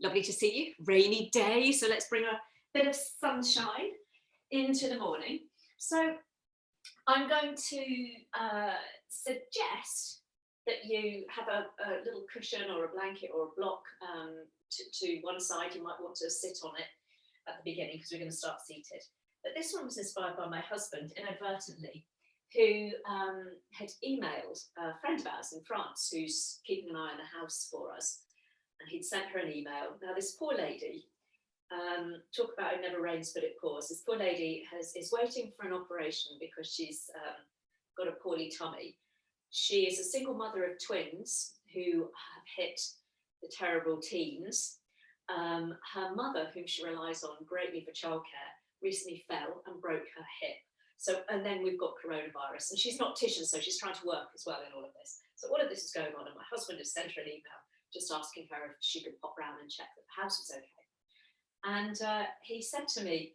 Lovely to see you. Rainy day, so let's bring a bit of sunshine into the morning. So I'm going to suggest that you have a little cushion or a blanket or a block to one side. You might want to sit on it at the beginning because we're going to start seated. But this one was inspired by my husband inadvertently, who had emailed a friend of ours in France who's keeping an eye on the house for us. And he'd sent her an email. Now, this poor lady, talk about it never rains but it pours. This poor lady is waiting for an operation because she's got a poorly tummy. She is a single mother of twins who have hit the terrible teens. Her mother, whom she relies on greatly for childcare, recently fell and broke her hip. So, and then we've got coronavirus, and she's an optician, so she's trying to work as well in all of this. So all of this is going on, and my husband has sent her an email just asking her if she could pop round and check that the house was okay. And he said to me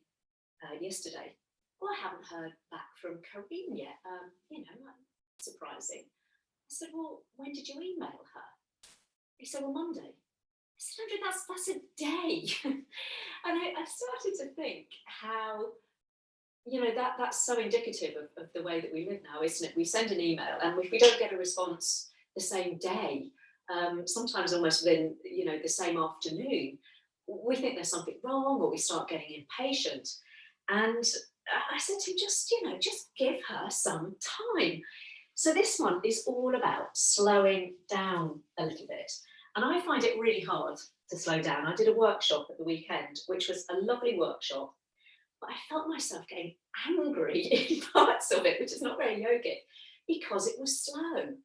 yesterday, well, I haven't heard back from Corinne yet. Surprising. I said, well, when did you email her? He said, well, Monday. I said, Andrew, that's a day. And I started to think how, that's so indicative of the way that we live now, isn't it? We send an email, and if we don't get a response the same day, sometimes almost within, the same afternoon, we think there's something wrong, or we start getting impatient. And I said to him, just give her some time. So this one is all about slowing down a little bit. And I find it really hard to slow down. I did a workshop at the weekend, which was a lovely workshop, but I felt myself getting angry in parts of it, which is not very yogic, because it was slow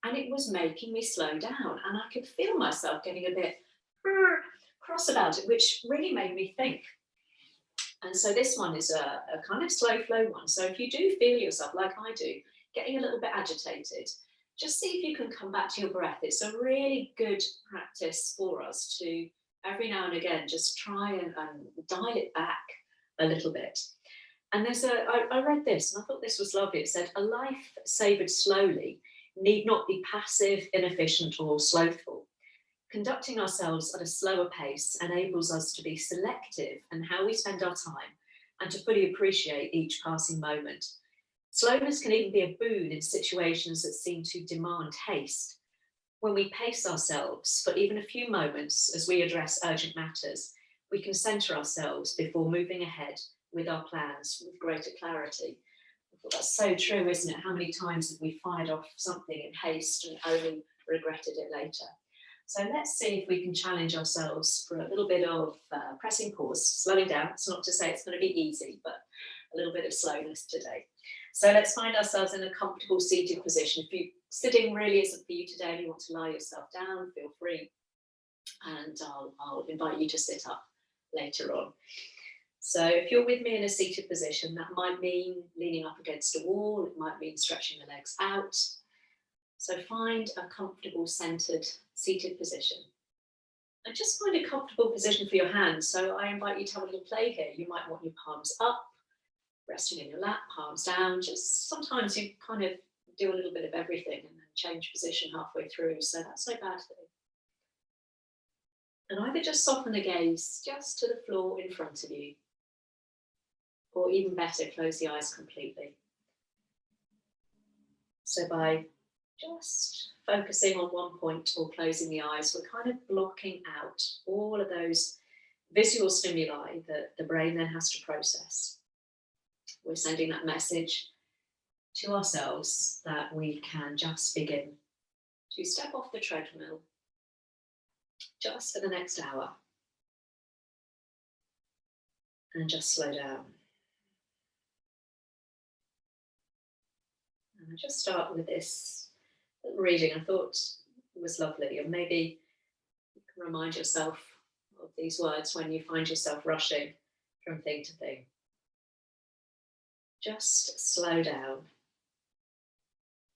and it was making me slow down. And I could feel myself getting a bit cross about it, which really made me think. And so this one is a kind of slow flow one. So if you do feel yourself, like I do, getting a little bit agitated, just see if you can come back to your breath. It's a really good practice for us to, every now and again, just try and dial it back a little bit. And I read this and I thought this was lovely. It said, a life savoured slowly need not be passive, inefficient, or slothful. Conducting ourselves at a slower pace enables us to be selective in how we spend our time and to fully appreciate each passing moment. Slowness can even be a boon in situations that seem to demand haste. When we pace ourselves for even a few moments as we address urgent matters, we can centre ourselves before moving ahead with our plans with greater clarity. I thought that's so true, isn't it? How many times have we fired off something in haste and only regretted it later? So let's see if we can challenge ourselves for a little bit of pressing pause, slowing down. It's not to say it's going to be easy, but a little bit of slowness today. So let's find ourselves in a comfortable seated position. If you sitting really isn't for you today and you want to lie yourself down, feel free. And I'll invite you to sit up later on. So if you're with me in a seated position, that might mean leaning up against a wall. It might mean stretching the legs out. So find a comfortable, centered, seated position. And just find a comfortable position for your hands. So I invite you to have a little play here. You might want your palms up, resting in your lap, palms down. Just sometimes you kind of do a little bit of everything and then change position halfway through. So that's no bad thing. And either just soften the gaze just to the floor in front of you, or even better, close the eyes completely. So by just focusing on one point or closing the eyes, we're kind of blocking out all of those visual stimuli that the brain then has to process. We're sending that message to ourselves that we can just begin to step off the treadmill just for the next hour and just slow down. And I just start with this reading. I thought it was lovely, and maybe you can remind yourself of these words when you find yourself rushing from thing to thing. Just slow down.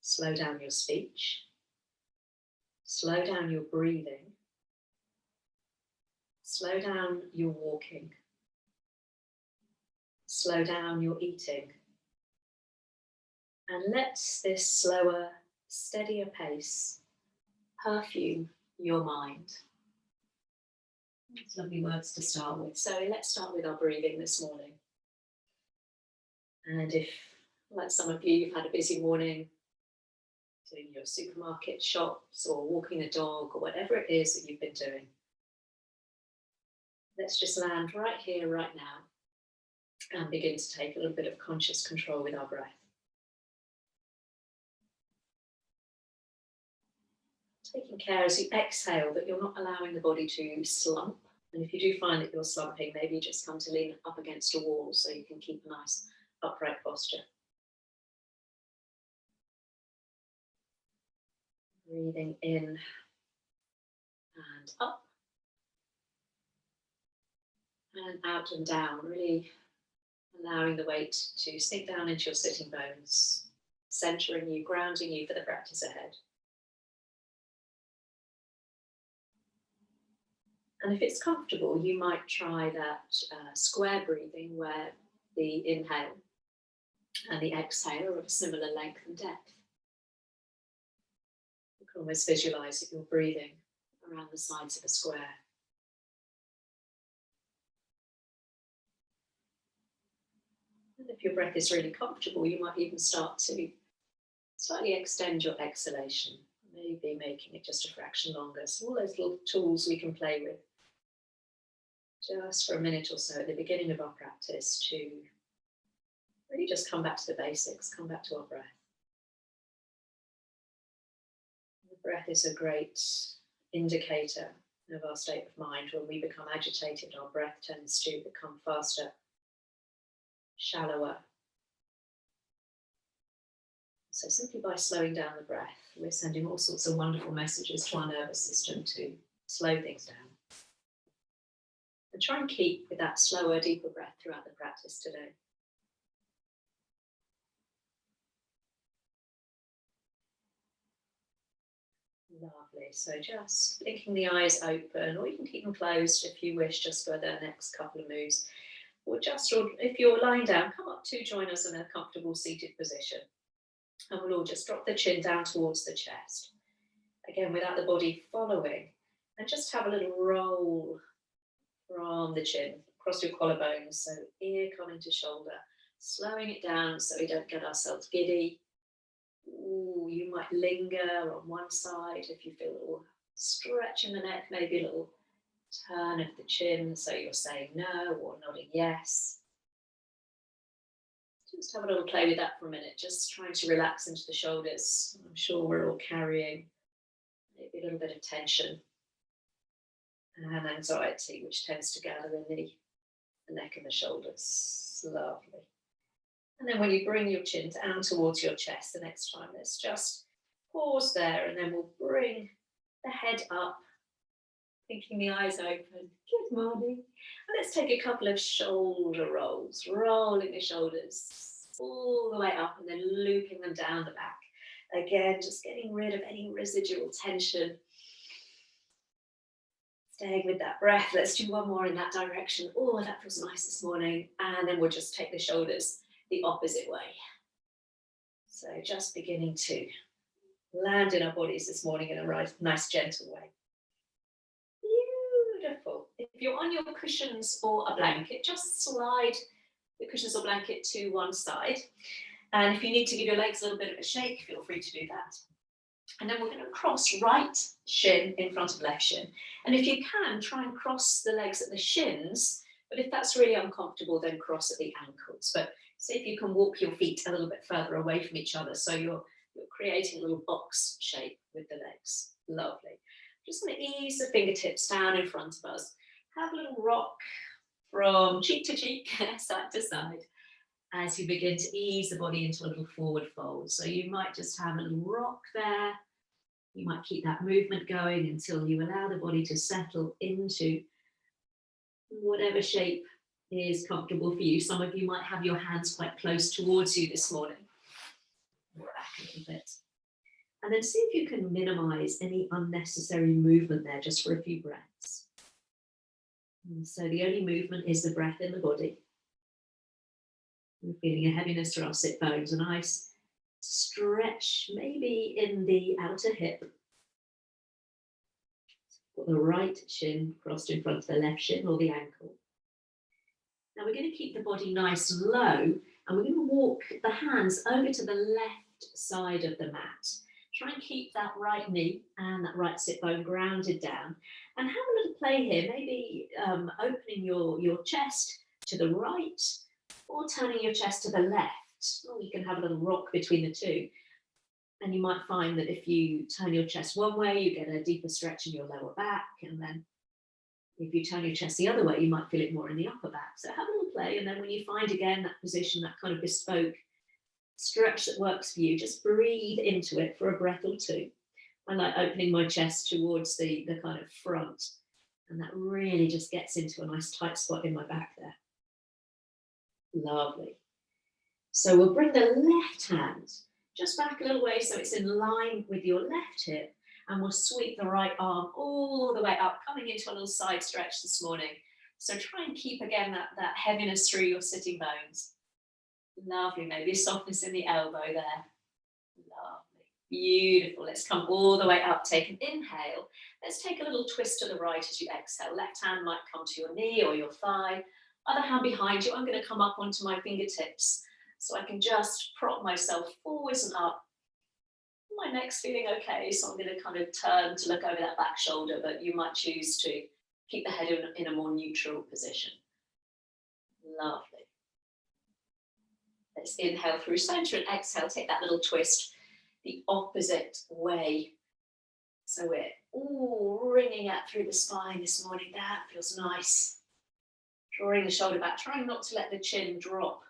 Slow down your speech. Slow down your breathing. Slow down your walking. Slow down your eating. And let this slower, steadier pace perfume your mind. It's lovely words to start with. So let's start with our breathing this morning. And if, like some of you, you've had a busy morning doing your supermarket shops or walking the dog or whatever it is that you've been doing, let's just land right here, right now, and begin to take a little bit of conscious control with our breath. Taking care as you exhale that you're not allowing the body to slump. And if you do find that you're slumping, maybe you just come to lean up against a wall so you can keep a nice upright posture. Breathing in and up and out and down, really allowing the weight to sink down into your sitting bones, centering you, grounding you for the practice ahead. And if it's comfortable, you might try that square breathing where the inhale and the exhale are of a similar length and depth. You can almost visualize that you're breathing around the sides of a square. And if your breath is really comfortable, you might even start to slightly extend your exhalation, maybe making it just a fraction longer. So all those little tools we can play with just for a minute or so at the beginning of our practice to really just come back to the basics, come back to our breath. The breath is a great indicator of our state of mind. When we become agitated, our breath tends to become faster, shallower. So simply by slowing down the breath, we're sending all sorts of wonderful messages to our nervous system to slow things down. And try and keep with that slower, deeper breath throughout the practice today. Lovely. So just blinking the eyes open, or you can keep them closed if you wish, just for the next couple of moves. Or if you're lying down, come up to join us in a comfortable seated position. And we'll all just drop the chin down towards the chest. Again, without the body following. And just have a little roll from the chin across your collarbones, so ear coming to shoulder, slowing it down so we don't get ourselves giddy. Ooh, you might linger on one side if you feel a little stretch in the neck, maybe a little turn of the chin, so you're saying no or nodding yes. Just have a little play with that for a minute, just trying to relax into the shoulders. I'm sure we're all carrying maybe a little bit of tension and anxiety, which tends to gather in the neck and the shoulders. Lovely. And then when you bring your chin down towards your chest the next time, let's just pause there, and then we'll bring the head up, thinking the eyes open. Good morning. And let's take a couple of shoulder rolls, rolling the shoulders all the way up and then looping them down the back. Again, just getting rid of any residual tension. Staying with that breath. Let's do one more in that direction. Oh, that feels nice this morning. And then we'll just take the shoulders the opposite way. So just beginning to land in our bodies this morning in a nice, gentle way. Beautiful. If you're on your cushions or a blanket, just slide the cushions or blanket to one side. And if you need to give your legs a little bit of a shake, feel free to do that. And then we're going to cross right shin in front of left shin. And if you can, try and cross the legs at the shins. But if that's really uncomfortable, then cross at the ankles. But see if you can walk your feet a little bit further away from each other, so you're creating a little box shape with the legs. Lovely. Just going to ease the fingertips down in front of us. Have a little rock from cheek to cheek, side to side, as you begin to ease the body into a little forward fold. So you might just have a little rock there. You might keep that movement going until you allow the body to settle into whatever shape is comfortable for you. Some of you might have your hands quite close towards you this morning. Back a little bit. And then see if you can minimize any unnecessary movement there, just for a few breaths. And so the only movement is the breath in the body. We're feeling a heaviness through our sit bones, a nice stretch, maybe in the outer hip, Put the right shin crossed in front of the left shin or the ankle. Now we're going to keep the body nice and low, and we're going to walk the hands over to the left side of the mat. Try and keep that right knee and that right sit bone grounded down, and have a little play here, maybe opening your chest to the right or turning your chest to the left. Or you can have a little rock between the two. And you might find that if you turn your chest one way, you get a deeper stretch in your lower back. And then if you turn your chest the other way, you might feel it more in the upper back. So have a little play. And then when you find again that position, that kind of bespoke stretch that works for you, just breathe into it for a breath or two. I like opening my chest towards the kind of front. And that really just gets into a nice tight spot in my back there. Lovely. So we'll bring the left hand just back a little way so it's in line with your left hip, and we'll sweep the right arm all the way up, coming into a little side stretch this morning. So try and keep again that heaviness through your sitting bones. Lovely, maybe a softness in the elbow there. Lovely, beautiful. Let's come all the way up, take an inhale. Let's take a little twist to the right as you exhale. Left hand might come to your knee or your thigh. Other hand behind you. I'm going to come up onto my fingertips, so I can just prop myself forwards and up. My neck's feeling okay, so I'm going to kind of turn to look over that back shoulder, but you might choose to keep the head in a more neutral position. Lovely. Let's inhale through center and exhale. Take that little twist the opposite way. So we're wringing out through the spine this morning. That feels nice. Drawing the shoulder back, trying not to let the chin drop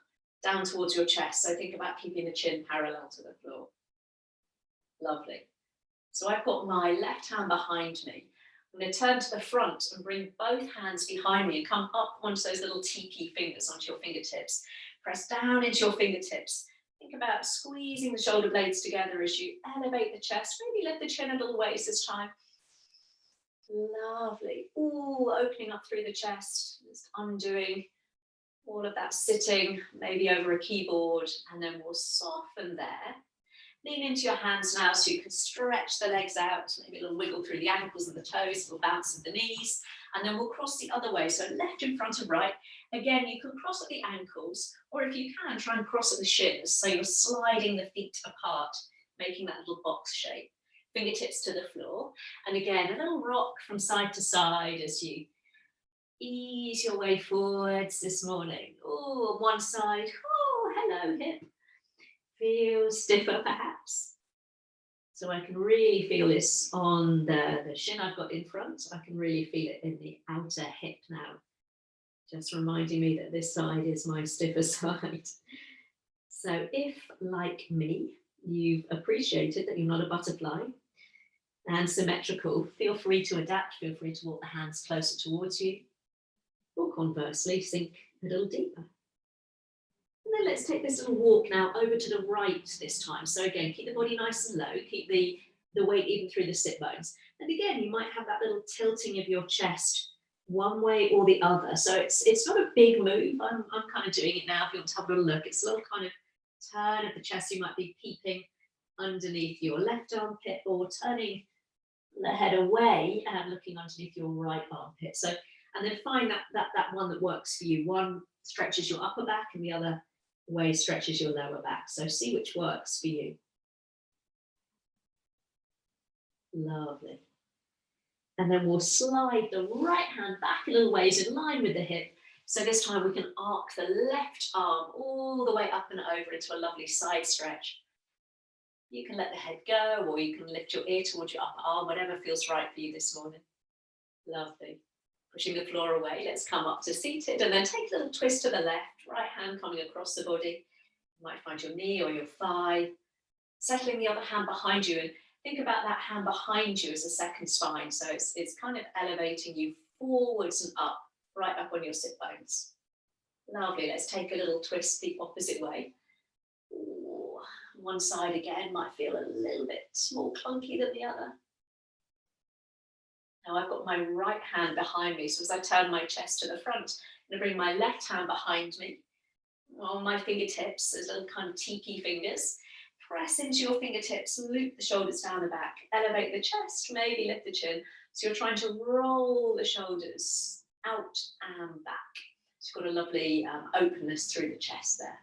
down towards your chest. So think about keeping the chin parallel to the floor. Lovely. So I've got my left hand behind me. I'm going to turn to the front and bring both hands behind me and come up onto those little teepee fingers, onto your fingertips. Press down into your fingertips. Think about squeezing the shoulder blades together as you elevate the chest. Maybe lift the chin a little ways this time. Lovely. Ooh, opening up through the chest. Just undoing all of that sitting, maybe over a keyboard, and then we'll soften there. Lean into your hands now so you can stretch the legs out, maybe a little wiggle through the ankles and the toes, a little bounce of the knees, and then we'll cross the other way, so left in front of right. Again, you can cross at the ankles, or if you can, try and cross at the shins, so you're sliding the feet apart, making that little box shape. Fingertips to the floor, and again, a little rock from side to side as you ease your way forwards this morning. Oh, on one side, oh, hello hip. Feel stiffer perhaps. So I can really feel this on the shin I've got in front. I can really feel it in the outer hip now. Just reminding me that this side is my stiffer side. So if, like me, you've appreciated that you're not a butterfly and symmetrical, feel free to adapt. Feel free to walk the hands closer towards you, or conversely, sink a little deeper. And then let's take this little walk now over to the right this time. So again, keep the body nice and low, keep the weight even through the sit bones. And again, you might have that little tilting of your chest one way or the other. So it's not a big move. I'm kind of doing it now. If you want to have a little look, it's a little kind of turn of the chest. You might be peeping underneath your left armpit, or turning the head away and looking underneath your right armpit. So, and then find that one that works for you. One stretches your upper back and the other way stretches your lower back. So see which works for you. Lovely. And then we'll slide the right hand back a little ways in line with the hip. So this time we can arc the left arm all the way up and over into a lovely side stretch. You can let the head go, or you can lift your ear towards your upper arm, whatever feels right for you this morning. Lovely. Pushing the floor away, let's come up to seated, and then take a little twist to the left, right hand coming across the body. You might find your knee or your thigh. Settling the other hand behind you, and think about that hand behind you as a second spine. So it's kind of elevating you forwards and up, right up on your sit bones. Lovely, let's take a little twist the opposite way. Ooh, one side again might feel a little bit more clunky than the other. Now I've got my right hand behind me, so as I turn my chest to the front, I'm going to bring my left hand behind me on my fingertips as little kind of teepee fingers. press into your fingertips, loop the shoulders down the back, elevate the chest, maybe lift the chin. So you're trying to roll the shoulders out and back. So you've got a lovely openness through the chest there.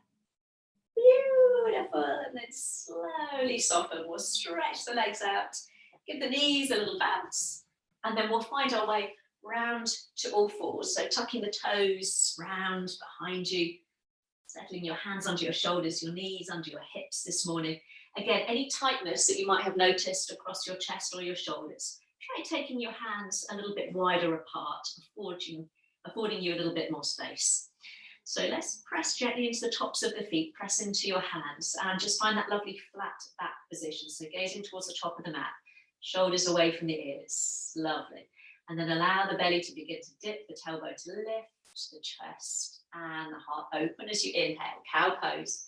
Beautiful. And then slowly soften. We'll stretch the legs out. Give the knees a little bounce. And then we'll find our way round to all fours. So tucking the toes round behind you. Settling your hands under your shoulders, your knees under your hips this morning. Again, any tightness that you might have noticed across your chest or your shoulders, try taking your hands a little bit wider apart, affording you a little bit more space. So let's press gently into the tops of the feet, press into your hands, and just find that lovely flat back position. So gazing towards the top of the mat, shoulders away from the ears. Lovely. And then allow the belly to begin to dip, the tailbone to lift, the chest and the heart open as you inhale, cow pose.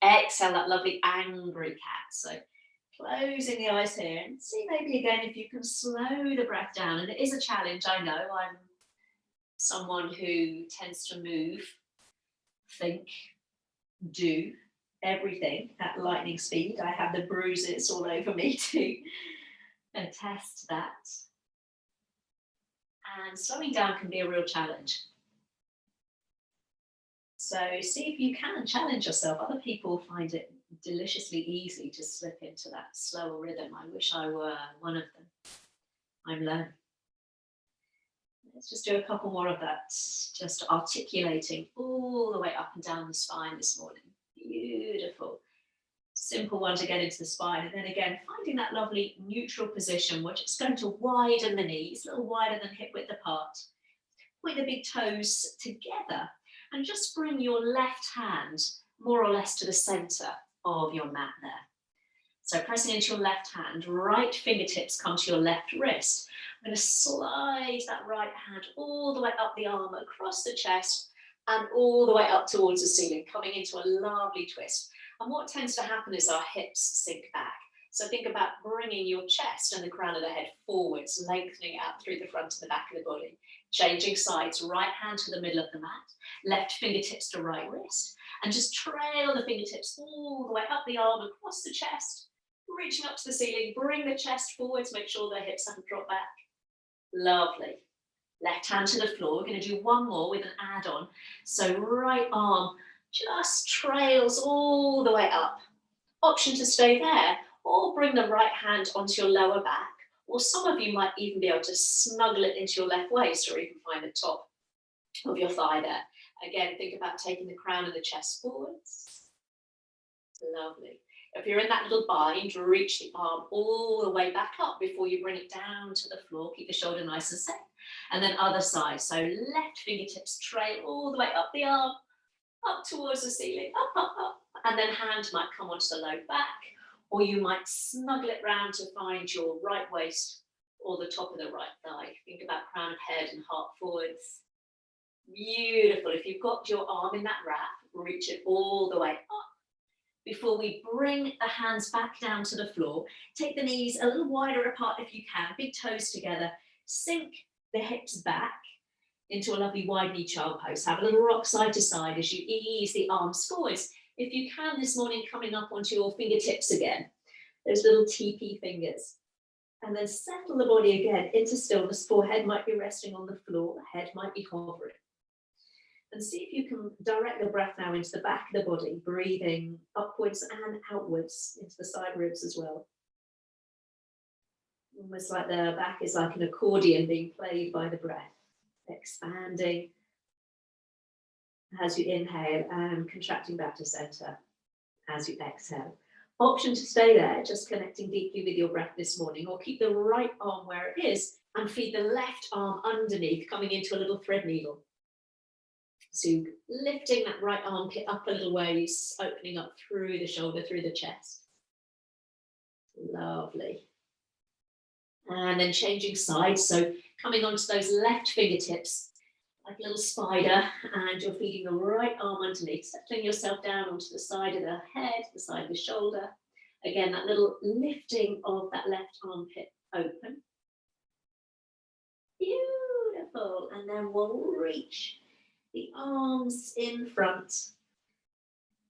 Exhale, that lovely angry cat. So closing the eyes here and see maybe again if you can slow the breath down. And it is a challenge, I know. I'm someone who tends to move, think, do everything at lightning speed. I have the bruises all over me to attest that. And slowing down can be a real challenge. So see if you can challenge yourself. Other people find it deliciously easy to slip into that slower rhythm. I wish I were one of them. I'm learning. Let's just do a couple more of that. Just articulating all the way up and down the spine this morning. Beautiful. Simple one to get into the spine. And then again, finding that lovely neutral position. We're just going to widen the knees, a little wider than hip width apart. Point the big toes together. And just bring your left hand more or less to the center of your mat there. So pressing into your left hand, right fingertips come to your left wrist. I'm going to slide that right hand all the way up the arm, across the chest, and all the way up towards the ceiling, coming into a lovely twist. And what tends to happen is our hips sink back. So think about bringing your chest and the crown of the head forwards, lengthening out through the front and the back of the body. Changing sides, right hand to the middle of the mat, left fingertips to right wrist, and just trail the fingertips all the way up the arm, across the chest, reaching up to the ceiling. Bring the chest forwards, make sure the hips haven't dropped back. Lovely. Left hand to the floor. We're going to do one more with an add-on. So right arm just trails all the way up. Option to stay there, or bring the right hand onto your lower back. Or some of you might even be able to snuggle it into your left waist, or even find the top of your thigh there. Again, think about taking the crown of the chest forwards. Lovely. If you're in that little bind, reach the arm all the way back up before you bring it down to the floor. Keep the shoulder nice and set. And then other side. So left fingertips trail all the way up the arm, up towards the ceiling, up, up, up. And then hand might come onto the low back. Or you might snuggle it round to find your right waist or the top of the right thigh. Think about crown of head and heart forwards. Beautiful. If you've got your arm in that wrap, reach it all the way up. Before we bring the hands back down to the floor, take the knees a little wider apart if you can, big toes together. Sink the hips back into a lovely wide knee child pose. Have a little rock side to side as you ease the arms forwards. If you can this morning, coming up onto your fingertips again, those little TP fingers. And then settle the body again into stillness. Forehead might be resting on the floor, the head might be hovering. And see if you can direct the breath now into the back of the body, breathing upwards and outwards into the side ribs as well. Almost like the back is like an accordion being played by the breath, expanding as you inhale and contracting back to center as you exhale. Option to stay there, just connecting deeply with your breath this morning, or keep the right arm where it is and feed the left arm underneath, coming into a little thread needle. So lifting that right armpit up a little ways, opening up through the shoulder, through the chest. Lovely. And then changing sides, so coming onto those left fingertips, like a little spider, and you're feeding the right arm underneath, settling yourself down onto the side of the head, the side of the shoulder. Again, that little lifting of that left armpit open. Beautiful. And then we'll reach the arms in front.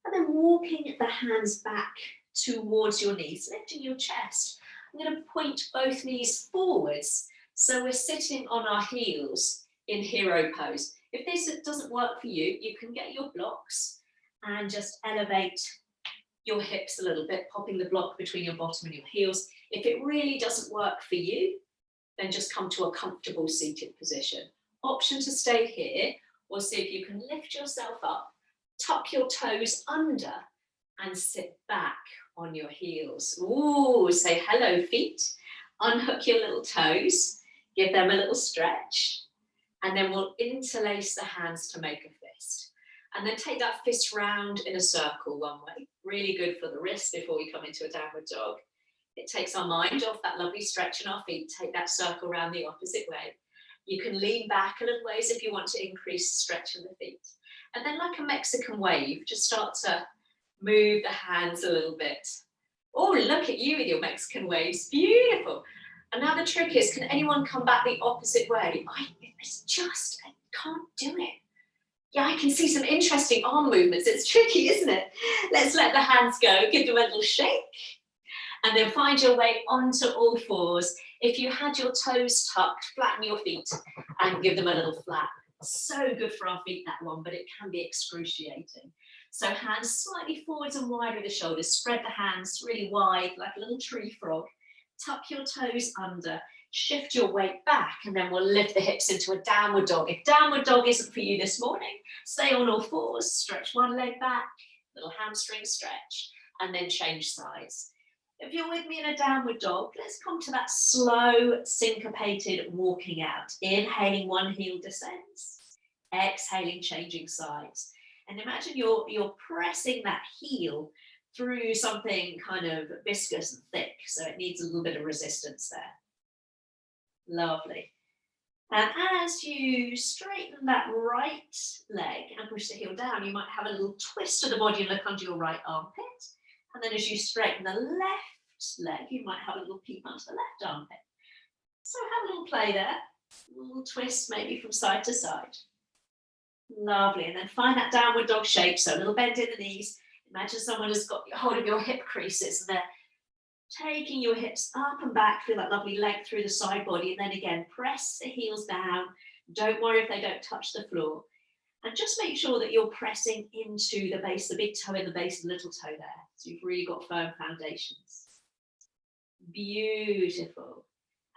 And then walking the hands back towards your knees, lifting your chest. I'm going to point both knees forwards. So we're sitting on our heels in hero pose. If this doesn't work for you, you can get your blocks and just elevate your hips a little bit, popping the block between your bottom and your heels. If it really doesn't work for you, then just come to a comfortable seated position. Option to stay here, or see if you can lift yourself up, tuck your toes under, and sit back on your heels. Ooh, say hello, feet. Unhook your little toes, give them a little stretch, and then we'll interlace the hands to make a fist. And then take that fist round in a circle one way. Really good for the wrist before we come into a downward dog. It takes our mind off that lovely stretch in our feet. Take that circle round the opposite way. You can lean back a little ways if you want to increase the stretch in the feet. And then like a Mexican wave, just start to move the hands a little bit. Oh, look at you with your Mexican waves. Beautiful. And now the trick is, can anyone come back the opposite way? I can't do it. Yeah, I can see some interesting arm movements. It's tricky, isn't it? Let's let the hands go. Give them a little shake. And then find your way onto all fours. If you had your toes tucked, flatten your feet and give them a little flap. So good for our feet, that one, but it can be excruciating. So hands slightly forwards and wide with the shoulders. Spread the hands really wide, like a little tree frog. Tuck your toes under. Shift your weight back, and then we'll lift the hips into a downward dog. If downward dog isn't for you this morning, stay on all fours, stretch one leg back, little hamstring stretch, and then change sides. If you're with me in a downward dog, let's come to that slow, syncopated walking out. Inhaling, one heel descends. Exhaling, changing sides. And imagine you're pressing that heel through something kind of viscous and thick, so it needs a little bit of resistance there. Lovely. And as you straighten that right leg and push the heel down, you might have a little twist of the body and look under your right armpit. And then as you straighten the left leg, you might have a little peep onto the left armpit. So have a little play there. A little twist maybe from side to side. Lovely. And then find that downward dog shape. So a little bend in the knees. Imagine someone has got hold of your hip creases and they're taking your hips up and back, feel that lovely leg through the side body, and then again, press the heels down. Don't worry if they don't touch the floor. And just make sure that you're pressing into the base, the big toe in the base, the little toe there. So you've really got firm foundations. Beautiful.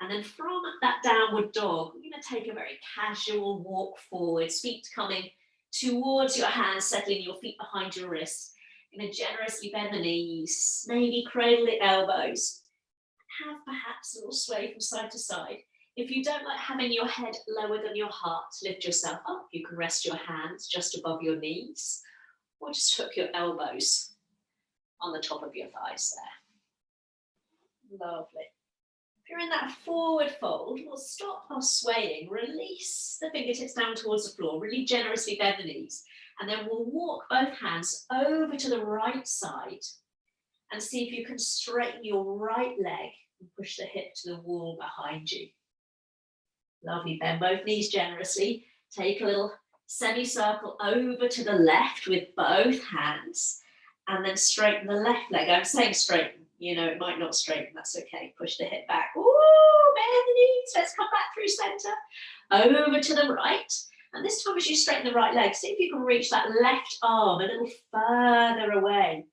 And then from that downward dog, we're going to take a very casual walk forward, feet coming towards your hands, settling your feet behind your wrists. Going to generously bend the knees, maybe cradle the elbows. Have perhaps a little sway from side to side. If you don't like having your head lower than your heart, lift yourself up. You can rest your hands just above your knees, or just hook your elbows on the top of your thighs there. Lovely. If you're in that forward fold, we'll stop our swaying, release the fingertips down towards the floor, really generously bend the knees. And then we'll walk both hands over to the right side and see if you can straighten your right leg and push the hip to the wall behind you. Lovely, bend both knees generously. Take a little semicircle over to the left with both hands and then straighten the left leg. I'm saying straighten, you know, it might not straighten, that's okay. Push the hip back. Ooh, bend the knees. Let's come back through center. Over to the right. And this time as you straighten the right leg, see if you can reach that left arm a little further away.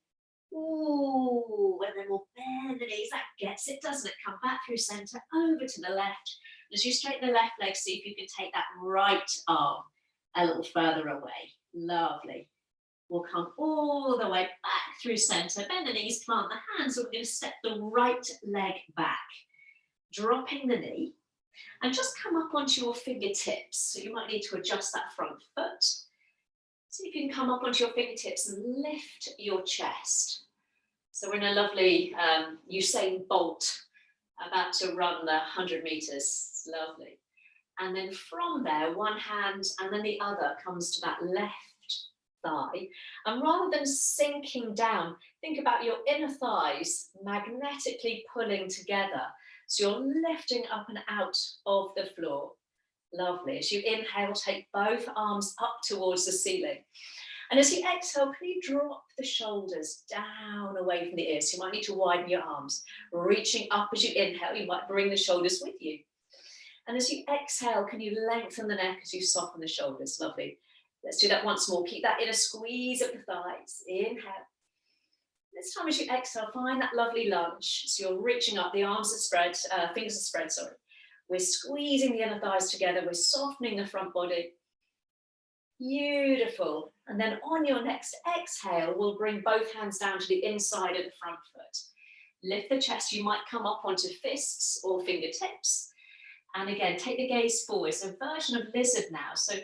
Ooh, and then we'll bend the knees. That gets it, doesn't it? Come back through center, over to the left. As you straighten the left leg, see if you can take that right arm a little further away. Lovely. We'll come all the way back through center. Bend the knees, plant the hands. We're going to step the right leg back, dropping the knee. And just come up onto your fingertips. So you might need to adjust that front foot. See if you can come up onto your fingertips and lift your chest. So we're in a lovely Usain Bolt, about to run the 100 meters. Lovely. And then from there, one hand and then the other comes to that left thigh. And rather than sinking down, think about your inner thighs magnetically pulling together. So you're lifting up and out of the floor. Lovely. As you inhale, take both arms up towards the ceiling. And as you exhale, can you drop the shoulders down away from the ears? So you might need to widen your arms. Reaching up as you inhale, you might bring the shoulders with you. And as you exhale, can you lengthen the neck as you soften the shoulders? Lovely. Let's do that once more. Keep that inner squeeze of the thighs. Inhale. This time as you exhale, find that lovely lunge. So you're reaching up, the arms are spread, fingers are spread, sorry. We're squeezing the inner thighs together. We're softening the front body. Beautiful. And then on your next exhale, we'll bring both hands down to the inside of the front foot. Lift the chest. You might come up onto fists or fingertips. And again, take the gaze forward. So version of lizard now. So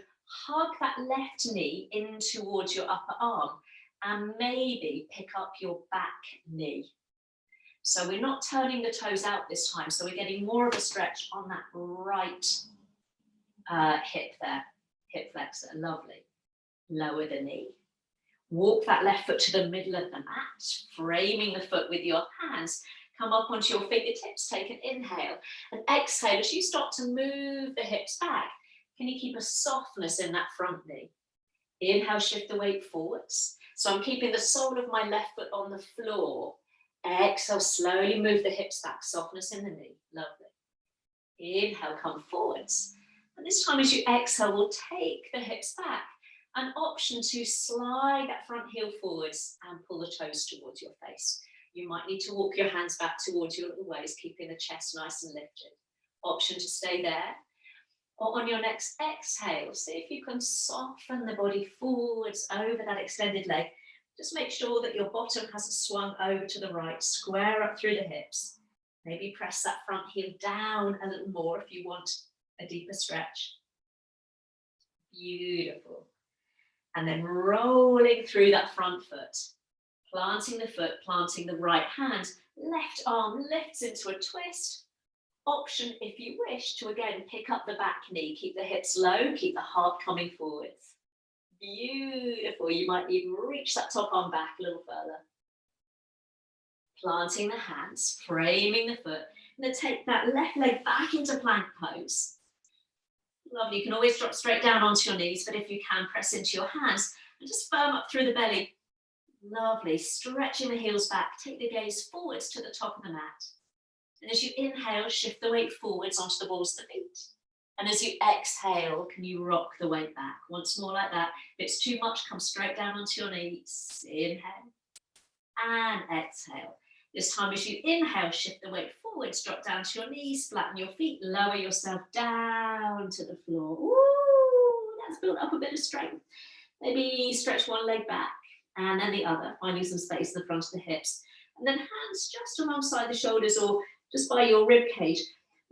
hug that left knee in towards your upper arm and maybe pick up your back knee. So we're not turning the toes out this time. So we're getting more of a stretch on that right hip there. Hip flexor, lovely. Lower the knee. Walk that left foot to the middle of the mat, framing the foot with your hands. Come up onto your fingertips, take an inhale. And exhale, as you start to move the hips back, can you keep a softness in that front knee? Inhale, shift the weight forwards. So I'm keeping the sole of my left foot on the floor. Exhale, slowly move the hips back, softness in the knee, lovely. Inhale, come forwards. And this time as you exhale, we'll take the hips back. An option to slide that front heel forwards and pull the toes towards your face. You might need to walk your hands back towards your little waist, keeping the chest nice and lifted. Option to stay there. Or on your next exhale, see if you can soften the body forwards over that extended leg. Just make sure that your bottom hasn't swung over to the right. Square up through the hips. Maybe press that front heel down a little more if you want a deeper stretch. Beautiful. And then rolling through that front foot. Planting the foot, planting the right hand. Left arm lifts into a twist. Option, if you wish, to again pick up the back knee. Keep the hips low, keep the heart coming forwards. Beautiful. You might even reach that top arm back a little further. Planting the hands, framing the foot. And then take that left leg back into plank pose. Lovely. You can always drop straight down onto your knees, but if you can, press into your hands and just firm up through the belly. Lovely. Stretching the heels back. Take the gaze forwards to the top of the mat. And as you inhale, shift the weight forwards onto the balls of the feet. And as you exhale, can you rock the weight back? Once more like that. If it's too much, come straight down onto your knees. Inhale and exhale. This time as you inhale, shift the weight forwards, drop down to your knees, flatten your feet, lower yourself down to the floor. Ooh, that's built up a bit of strength. Maybe stretch one leg back and then the other, finding some space in the front of the hips. And then hands just alongside the shoulders or just by your rib cage.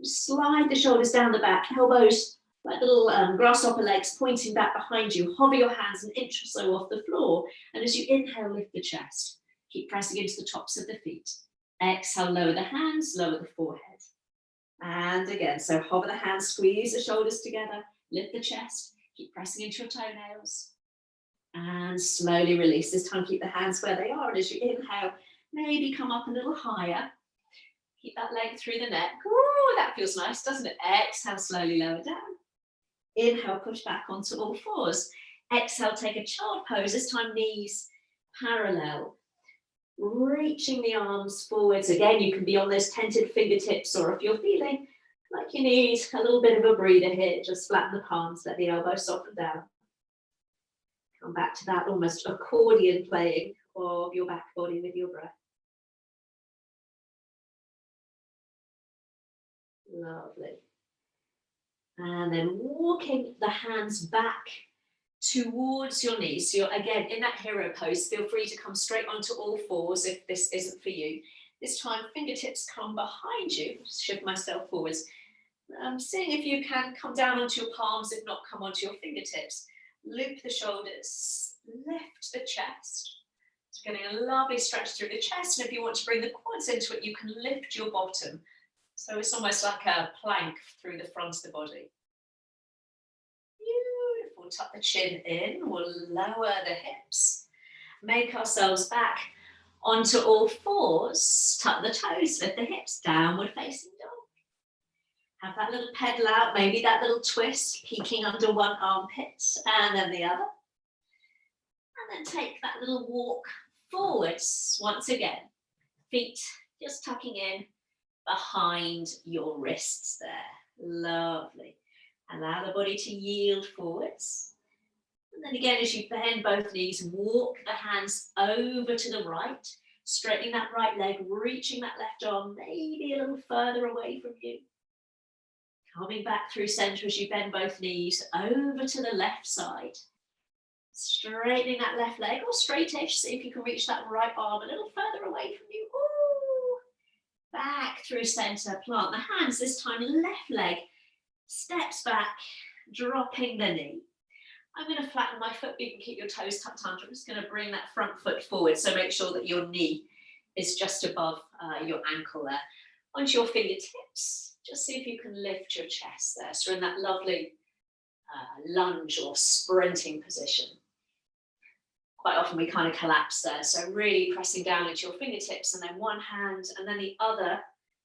Slide the shoulders down the back, elbows like little grasshopper legs pointing back behind you. Hover your hands an inch or so off the floor. And as you inhale, lift the chest. Keep pressing into the tops of the feet. Exhale, lower the hands, lower the forehead. And again, so hover the hands, squeeze the shoulders together, lift the chest, keep pressing into your toenails. And slowly release. This time keep the hands where they are. And as you inhale, maybe come up a little higher. Keep that length through the neck. Ooh, that feels nice, doesn't it? Exhale, slowly lower down. Inhale, push back onto all fours. Exhale, take a child pose. This time knees parallel. Reaching the arms forwards. Again, you can be on those tented fingertips, or if you're feeling like you need a little bit of a breather here, just flatten the palms, let the elbow soften down. Come back to that almost accordion playing of your back body with your breath. Lovely. And then walking the hands back towards your knees. So you're again in that hero pose. Feel free to come straight onto all fours if this isn't for you. This time fingertips come behind you. Just shift myself forwards. Seeing if you can come down onto your palms, if not come onto your fingertips. Loop the shoulders, lift the chest. It's getting a lovely stretch through the chest. And if you want to bring the quads into it, you can lift your bottom. So it's almost like a plank through the front of the body. Beautiful. Tuck the chin in. We'll lower the hips. Make ourselves back onto all fours. Tuck the toes, lift the hips, downward facing dog. Have that little pedal out, maybe that little twist, peeking under one armpit and then the other. And then take that little walk forwards once again. Feet just tucking in behind your wrists there. Lovely. Allow the body to yield forwards. And then again, as you bend both knees, walk the hands over to the right, straightening that right leg, reaching that left arm maybe a little further away from you. Coming back through center as you bend both knees over to the left side. Straightening that left leg, or straightish, see if you can reach that right arm a little further away from you. Ooh. Back through center, plant the hands, this time left leg steps back, dropping the knee. I'm going to flatten my foot, but you can keep your toes tucked under. I'm just going to bring that front foot forward, so make sure that your knee is just above your ankle there. Onto your fingertips, just see if you can lift your chest there. So in that lovely lunge or sprinting position. Quite often we kind of collapse there, so really pressing down into your fingertips, and then one hand and then the other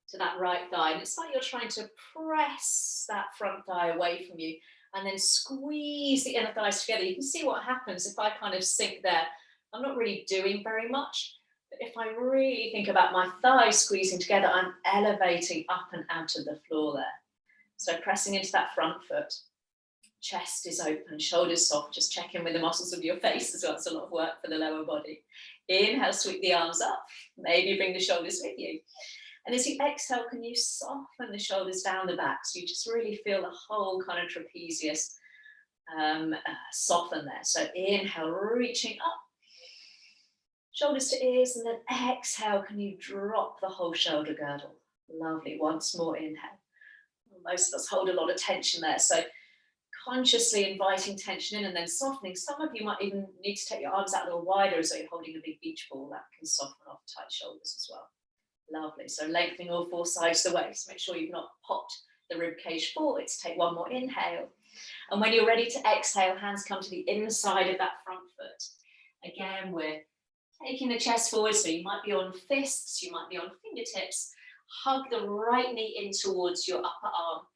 to that right thigh. And it's like you're trying to press that front thigh away from you and then squeeze the inner thighs together. You can see what happens if I kind of sink there. I'm not really doing very much, but if I really think about my thighs squeezing together, I'm elevating up and out of the floor there. So pressing into that front foot. Chest is open, shoulders soft, just check in with the muscles of your face as well. It's a lot of work for the lower body. Inhale, sweep the arms up, maybe bring the shoulders with you. And as you exhale, can you soften the shoulders down the back, so you just really feel the whole kind of trapezius soften there. So inhale, reaching up, shoulders to ears, and then exhale, can you drop the whole shoulder girdle? Lovely, once more inhale. Most of us hold a lot of tension there, so consciously inviting tension in and then softening. Some of you might even need to take your arms out a little wider as though you're holding a big beach ball. That can soften off tight shoulders as well. Lovely. So lengthening all four sides of the waist. Make sure you've not popped the rib cage forwards. Take one more inhale. And when you're ready to exhale, hands come to the inside of that front foot. Again, we're taking the chest forward. So you might be on fists, you might be on fingertips. Hug the right knee in towards your upper arm.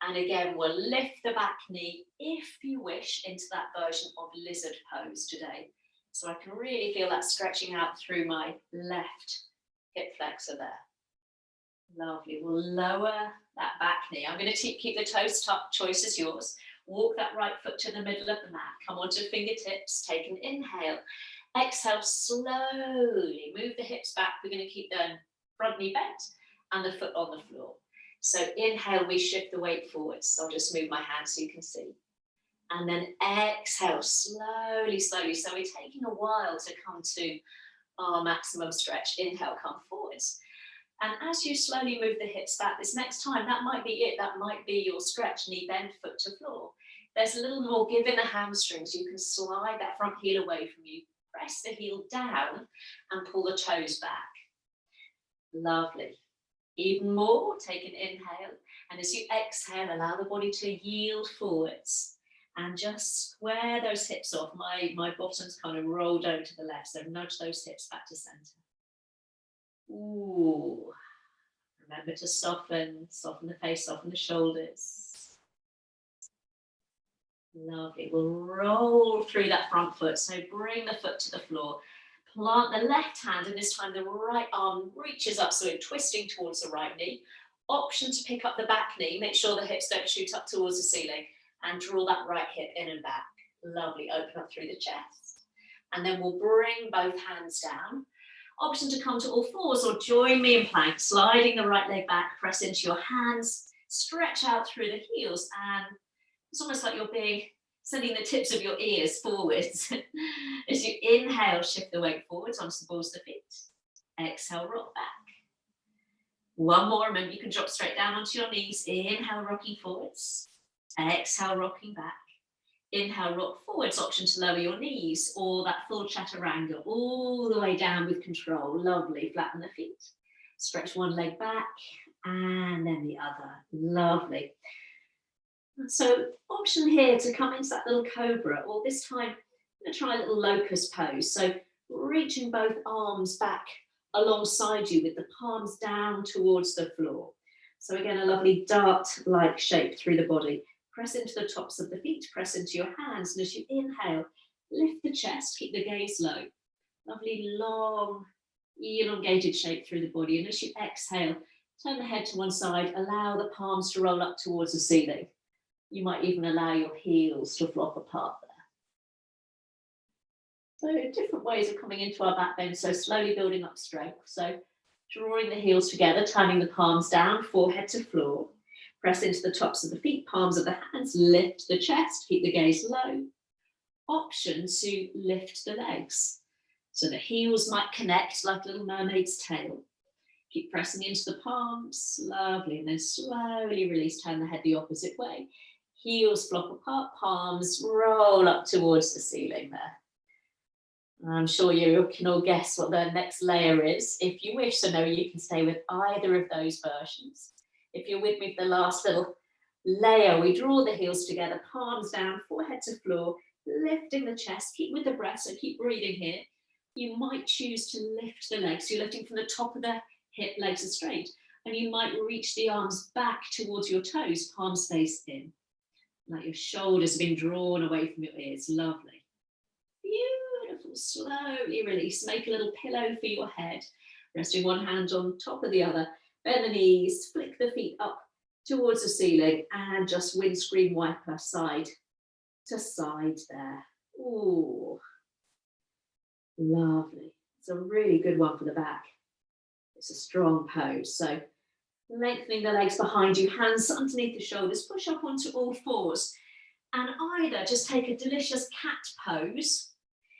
And again, we'll lift the back knee, if you wish, into that version of lizard pose today. So I can really feel that stretching out through my left hip flexor there. Lovely. We'll lower that back knee. I'm going to keep the toes tucked. Choice is yours. Walk that right foot to the middle of the mat. Come onto fingertips. Take an inhale. Exhale slowly. Move the hips back. We're going to keep the front knee bent and the foot on the floor. So inhale, we shift the weight forwards. So I'll just move my hand so you can see. And then exhale, slowly, slowly. So we're taking a while to come to our maximum stretch. Inhale, come forwards. And as you slowly move the hips back, this next time, that might be it. That might be your stretch, knee bend, foot to floor. There's a little more give in the hamstrings. You can slide that front heel away from you. Press the heel down and pull the toes back. Lovely. Even more, take an inhale, and as you exhale, allow the body to yield forwards and just square those hips off. My bottom's kind of rolled over to the left, so nudge those hips back to center. Ooh. Remember to soften the face, soften the shoulders. Lovely. We'll roll through that front foot, so bring the foot to the floor. Plant the left hand, and this time the right arm reaches up, so we're twisting towards the right knee. Option to pick up the back knee, make sure the hips don't shoot up towards the ceiling, and draw that right hip in and back. Lovely, open up through the chest. And then we'll bring both hands down. Option to come to all fours or join me in plank, sliding the right leg back, press into your hands, stretch out through the heels, and it's almost like you're sending the tips of your ears forwards. As you inhale, shift the weight forwards onto the balls of the feet. Exhale, rock back. One more, remember you can drop straight down onto your knees. Inhale, rocking forwards. Exhale, rocking back. Inhale, rock forwards, option to lower your knees, or that full chaturanga, all the way down with control. Lovely, flatten the feet. Stretch one leg back, and then the other. Lovely. So option here to come into that little cobra, or this time I'm going to try a little locust pose. So reaching both arms back alongside you with the palms down towards the floor. So again, a lovely dart-like shape through the body. Press into the tops of the feet, press into your hands, and as you inhale, Lift the chest, keep the gaze low. Lovely long, elongated shape through the body. And as you exhale, turn the head to one side, allow the palms to roll up towards the ceiling. You might even allow your heels to flop apart there. So different ways of coming into our back bend. So slowly building up strength. So drawing the heels together, turning the palms down, forehead to floor. Press into the tops of the feet, palms of the hands, lift the chest, keep the gaze low. Option to lift the legs. So the heels might connect like a little mermaid's tail. Keep pressing into the palms, lovely, and then slowly release, turn the head the opposite way. Heels flop apart, palms roll up towards the ceiling there. I'm sure you can all guess what the next layer is. If you wish to know, you can stay with either of those versions. If you're with me for the last little layer, we draw the heels together, palms down, forehead to floor, lifting the chest, keep with the breath, so keep breathing here. You might choose to lift the legs. You're lifting from the top of the hip, legs are straight. And you might reach the arms back towards your toes, palms face in. Like your shoulders have been drawn away from your ears. Lovely. Beautiful. Slowly release. Make a little pillow for your head. Resting one hand on top of the other. Bend the knees. Flick the feet up towards the ceiling. And just windscreen wiper side to side there. Ooh. Lovely. It's a really good one for the back. It's a strong pose. So lengthening the legs behind you, hands underneath the shoulders, push up onto all fours. And either just take a delicious cat pose.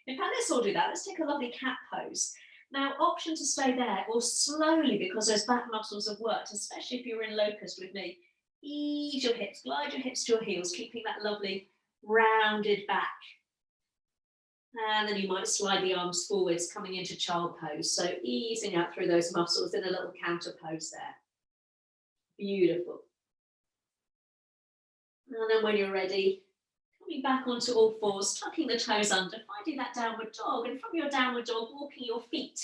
In fact, let's all do that. Let's take a lovely cat pose. Now, option to stay there or slowly, because those back muscles have worked, especially if you're in locust with me, ease your hips, glide your hips to your heels, keeping that lovely rounded back. And then you might slide the arms forwards, coming into child pose. So easing out through those muscles in a little counter pose there. Beautiful. And then when you're ready, coming back onto all fours, tucking the toes under, finding that downward dog. And from your downward dog, walking your feet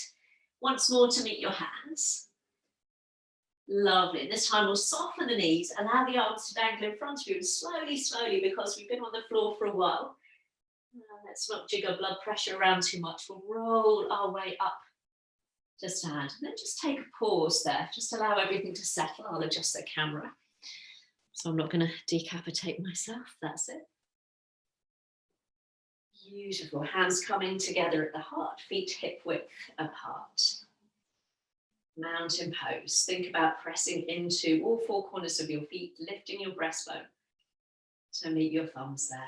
once more to meet your hands. Lovely. This time we'll soften the knees, allow the arms to dangle in front of you. And slowly, because we've been on the floor for a while, let's not jiggle blood pressure around too much. We'll roll our way up to stand. And then just take a pause there. Just allow everything to settle. I'll adjust the camera. So I'm not going to decapitate myself. That's it. Beautiful. Hands coming together at the heart. Feet hip width apart. Mountain pose. Think about pressing into all four corners of your feet, lifting your breastbone to meet your thumbs there.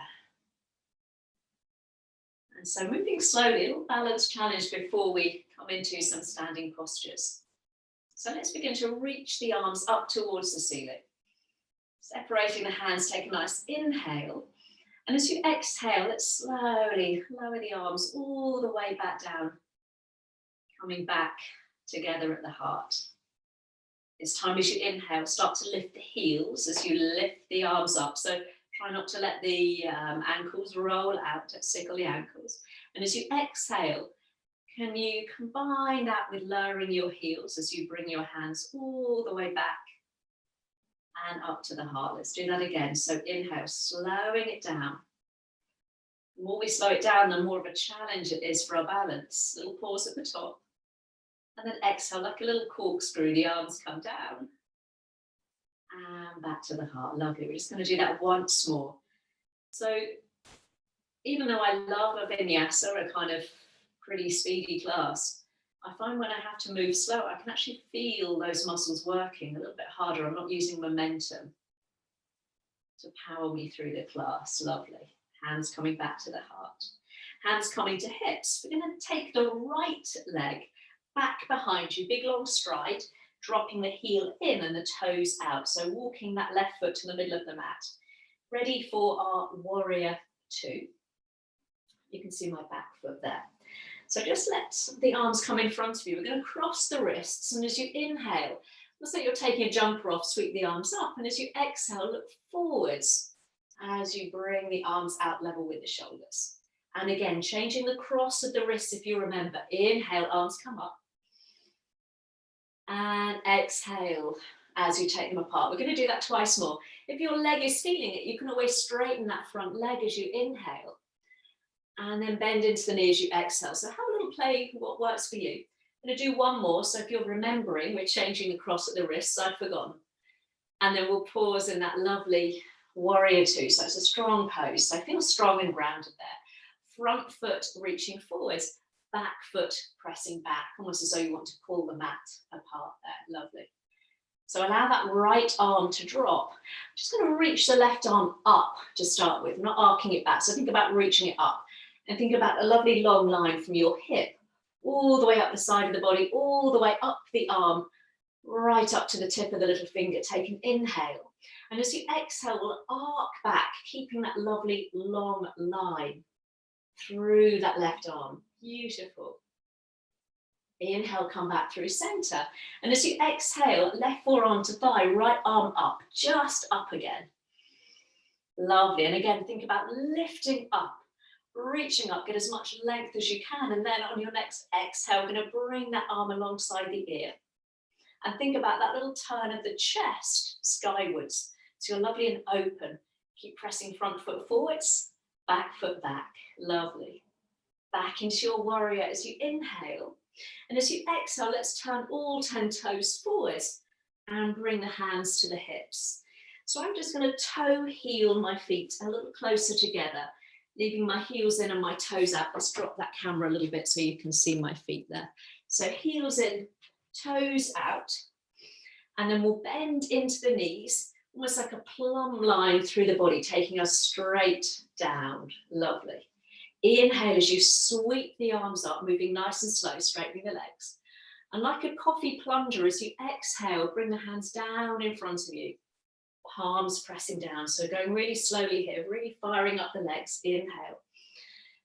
And so moving slowly, a little balance challenge before we come into some standing postures. So let's begin to reach the arms up towards the ceiling. Separating the hands, take a nice inhale. And as you exhale, let's slowly lower the arms all the way back down. Coming back together at the heart. This time as you inhale, start to lift the heels as you lift the arms up. So try not to let the ankles roll out, don't sickle the ankles. And as you exhale, can you combine that with lowering your heels as you bring your hands all the way back and up to the heart. Let's do that again. So inhale, slowing it down. The more we slow it down, the more of a challenge it is for our balance. Little pause at the top. And then exhale like a little corkscrew. The arms come down. And back to the heart. Lovely. We're just going to do that once more. So even though I love a vinyasa, a kind of pretty speedy class, I find when I have to move slow, I can actually feel those muscles working a little bit harder. I'm not using momentum to power me through the class. Lovely. Hands coming back to the heart. Hands coming to hips. We're going to take the right leg back behind you. Big long stride. Dropping the heel in and the toes out. So walking that left foot to the middle of the mat. Ready for our warrior two. You can see my back foot there. So just let the arms come in front of you. We're going to cross the wrists. And as you inhale, looks like you're taking a jumper off, sweep the arms up. And as you exhale, look forwards as you bring the arms out level with the shoulders. And again, changing the cross of the wrists if you remember. Inhale, arms come up. And exhale as you take them apart. We're going to do that twice more. If your leg is feeling it, you can always straighten that front leg as you inhale. And then bend into the knee as you exhale. So have a little play what works for you. I'm going to do one more. So if you're remembering, we're changing the cross at the wrists. I'd forgotten. And then we'll pause in that lovely warrior two. So it's a strong pose. So feel strong and grounded there. Front foot reaching forwards, back foot pressing back, almost as though you want to pull the mat apart there. Lovely. So allow that right arm to drop. I'm just going to reach the left arm up to start with, not arcing it back. So think about reaching it up. And think about a lovely long line from your hip, all the way up the side of the body, all the way up the arm, right up to the tip of the little finger. Take an inhale. And as you exhale, we'll arc back, keeping that lovely long line through that left arm. Beautiful. Inhale, come back through center. And as you exhale, left forearm to thigh, right arm up, just up again. Lovely. And again, think about lifting up, reaching up, get as much length as you can. And then on your next exhale, we're going to bring that arm alongside the ear. And think about that little turn of the chest skywards. So you're lovely and open. Keep pressing front foot forwards, back foot back. Lovely. Back into your warrior as you inhale. And as you exhale, let's turn all 10 toes forwards and bring the hands to the hips. So I'm just going to toe heel my feet a little closer together, leaving my heels in and my toes out. Let's drop that camera a little bit so you can see my feet there. So heels in, toes out, and then we'll bend into the knees, almost like a plumb line through the body, taking us straight down. Lovely. Inhale as you sweep the arms up, moving nice and slow, straightening the legs. And like a coffee plunger, as you exhale, bring the hands down in front of you. Palms pressing down. So going really slowly here, really firing up the legs. Inhale.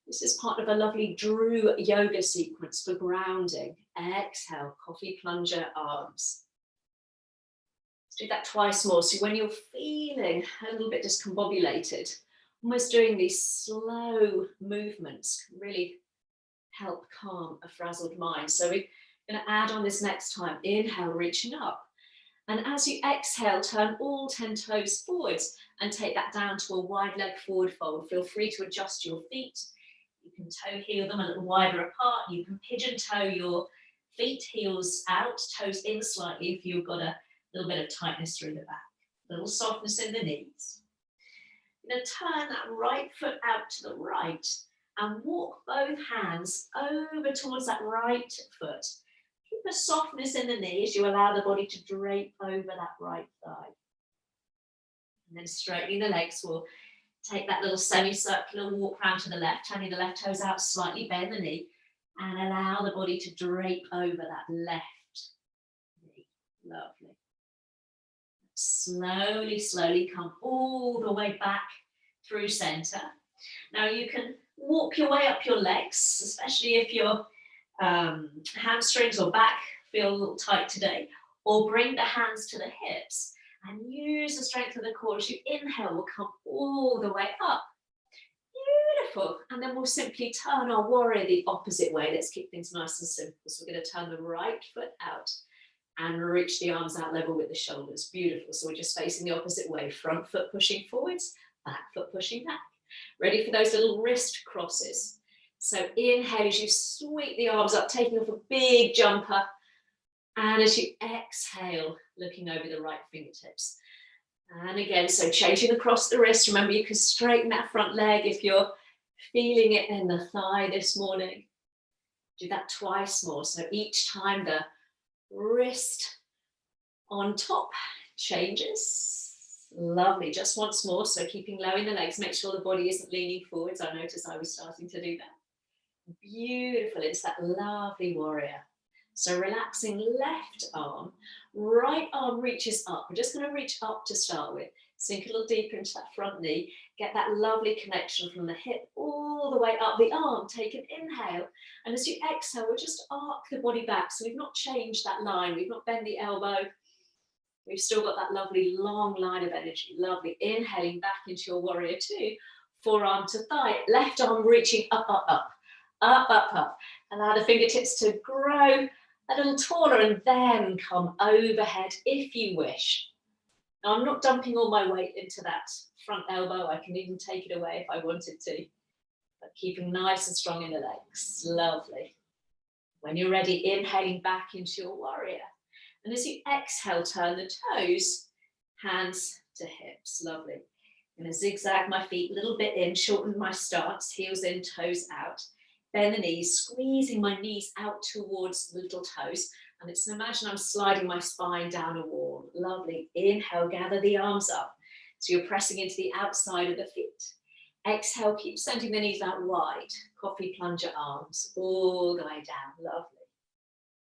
This is part of a lovely Drew yoga sequence for grounding. Exhale, coffee plunger arms. Let's do that twice more. So when you're feeling a little bit discombobulated, almost doing these slow movements can really help calm a frazzled mind. So we're going to add on this next time. Inhale, reaching up. And as you exhale, turn all 10 toes forwards and take that down to a wide leg forward fold. Feel free to adjust your feet. You can toe heel them a little wider apart. You can pigeon toe your feet, heels out, toes in slightly if you've got a little bit of tightness through the back. A little softness in the knees. You're going to turn that right foot out to the right and walk both hands over towards that right foot. Keep a softness in the knee as you allow the body to drape over that right thigh. And then straightening the legs, we'll take that little semicircular walk round to the left, turning the left toes out slightly, bend the knee, and allow the body to drape over that left knee. Lovely. Slowly, slowly come all the way back through center. Now you can walk your way up your legs, especially if your hamstrings or back feel a little tight today, or bring the hands to the hips and use the strength of the core. As you inhale, we'll come all the way up. Beautiful. And then we'll simply turn our warrior the opposite way. Let's keep things nice and simple. So we're going to turn the right foot out and reach the arms out level with the shoulders. Beautiful. So we're just facing the opposite way. Front foot pushing forwards, back foot pushing back. Ready for those little wrist crosses. So inhale as you sweep the arms up, taking off a big jumper. And as you exhale, looking over the right fingertips. And again, so changing across the wrist. Remember, you can straighten that front leg if you're feeling it in the thigh this morning. Do that twice more. So each time the wrist on top changes. Lovely. Just once more. So keeping low in the legs. Make sure the body isn't leaning forwards. I noticed I was starting to do that. Beautiful. It's that lovely warrior. So relaxing left arm, right arm reaches up. We're just going to reach up to start with. Sink a little deeper into that front knee. Get that lovely connection from the hip all the way up the arm. Take an inhale. And as you exhale, we'll just arc the body back. So we've not changed that line. We've not bent the elbow. We've still got that lovely long line of energy. Lovely. Inhaling back into your warrior two. Forearm to thigh. Left arm reaching up, up, up. Up, up, up. Allow the fingertips to grow a little taller and then come overhead if you wish. Now I'm not dumping all my weight into that front elbow. I can even take it away if I wanted to. but keeping nice and strong in the legs. Lovely. When you're ready, inhaling back into your warrior. And as you exhale, turn the toes, hands to hips. Lovely. I'm going to zigzag my feet a little bit in, shorten my stance, heels in, toes out. Bend the knees, squeezing my knees out towards the little toes. And it's imagine I'm sliding my spine down a wall. Lovely. Inhale, gather the arms up. So you're pressing into the outside of the feet. Exhale, keep sending the knees out wide. Coffee plunger arms all the way down. Lovely.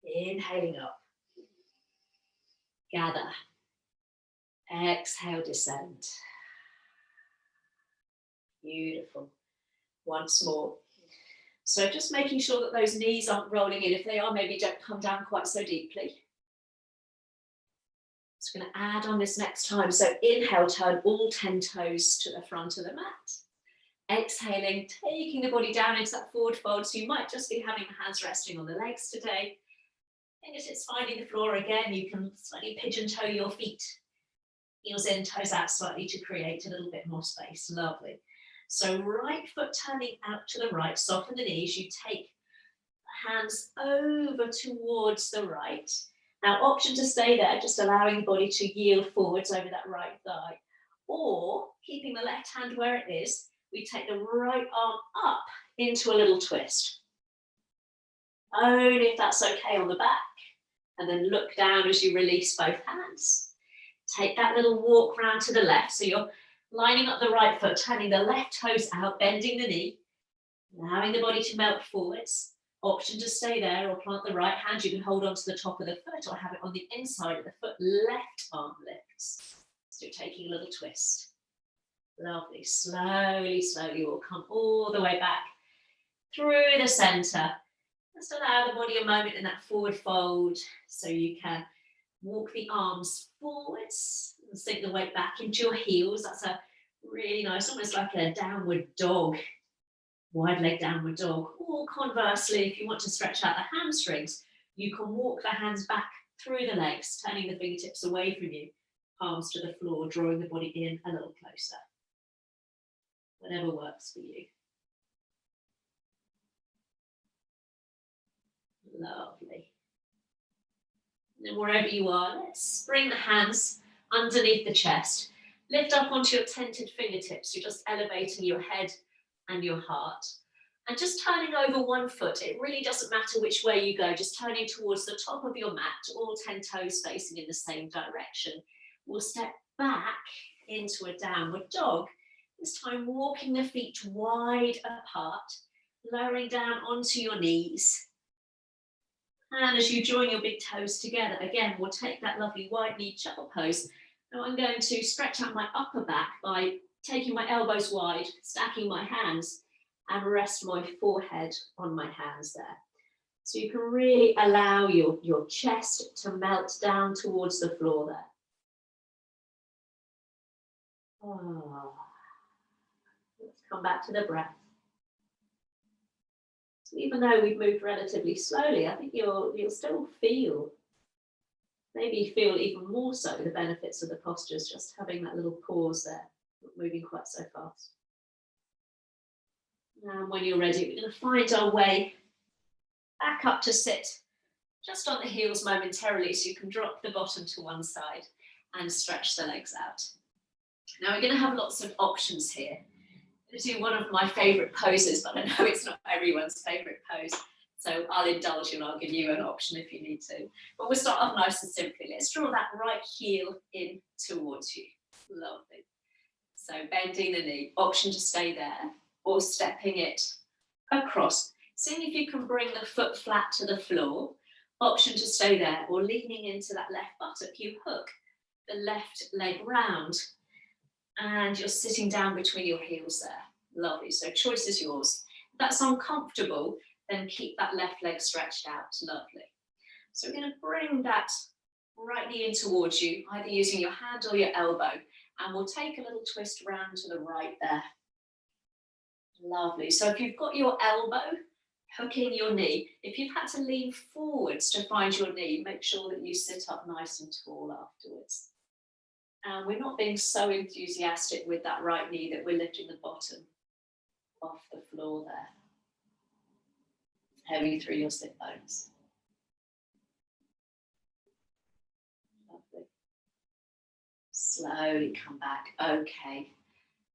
Inhaling up. Gather. Exhale, descend. Beautiful. Once more. So just making sure that those knees aren't rolling in. If they are, maybe don't come down quite so deeply. Just going to add on this next time. So inhale, turn all 10 toes to the front of the mat. Exhaling, taking the body down into that forward fold. So you might just be having the hands resting on the legs today. Fingertips finding the floor again. You can slightly pigeon toe your feet. Heels in, toes out slightly to create a little bit more space. Lovely. So right foot turning out to the right, soften the knees. You take the hands over towards the right. Now, option to stay there, just allowing the body to yield forwards over that right thigh. Or, keeping the left hand where it is, we take the right arm up into a little twist. Only if that's okay on the back. And then look down as you release both hands. Take that little walk round to the left. So you're lining up the right foot, turning the left toes out, bending the knee, allowing the body to melt forwards. Option to stay there or plant the right hand. You can hold on to the top of the foot or have it on the inside of the foot. Left arm lifts. So you're taking a little twist. Lovely. Slowly, slowly we'll come all the way back through the center. Just allow the body a moment in that forward fold so you can walk the arms forwards and sink the weight back into your heels. That's a really nice, almost like a downward dog, wide leg downward dog. Or conversely, if you want to stretch out the hamstrings, you can walk the hands back through the legs, turning the fingertips away from you, palms to the floor, drawing the body in a little closer. Whatever works for you. Lovely. And wherever you are, let's bring the hands underneath the chest. Lift up onto your tented fingertips. You're just elevating your head and your heart. And just turning over one foot. It really doesn't matter which way you go. Just turning towards the top of your mat, all 10 toes facing in the same direction. We'll step back into a downward dog. This time walking the feet wide apart, lowering down onto your knees. And as you join your big toes together, again, we'll take that lovely wide knee chuckle pose. Now I'm going to stretch out my upper back by taking my elbows wide, stacking my hands, and rest my forehead on my hands there. So you can really allow your chest to melt down towards the floor there. Oh. Let's come back to the breath. So even though we've moved relatively slowly, I think you'll still feel, maybe feel even more so the benefits of the postures, just having that little pause there, not moving quite so fast. And when you're ready, we're going to find our way back up to sit, just on the heels momentarily, so you can drop the bottom to one side and stretch the legs out. Now we're going to have lots of options here. I'm going to do one of my favourite poses, but I know it's not everyone's favourite pose, so I'll indulge you and I'll give you an option if you need to. But we'll start off nice and simply. Let's draw that right heel in towards you. Lovely. So bending the knee, option to stay there or stepping it across. Seeing if you can bring the foot flat to the floor, option to stay there or leaning into that left buttock. You hook the left leg round and you're sitting down between your heels there. Lovely. So choice is yours. If that's uncomfortable, then keep that left leg stretched out. Lovely. So we're going to bring that right knee in towards you, either using your hand or your elbow. And we'll take a little twist round to the right there. Lovely. So if you've got your elbow hooking your knee, if you've had to lean forwards to find your knee, make sure that you sit up nice and tall afterwards. And we're not being so enthusiastic with that right knee that we're lifting the bottom off the floor there. Heavy through your sit bones. Lovely. Slowly come back. Okay.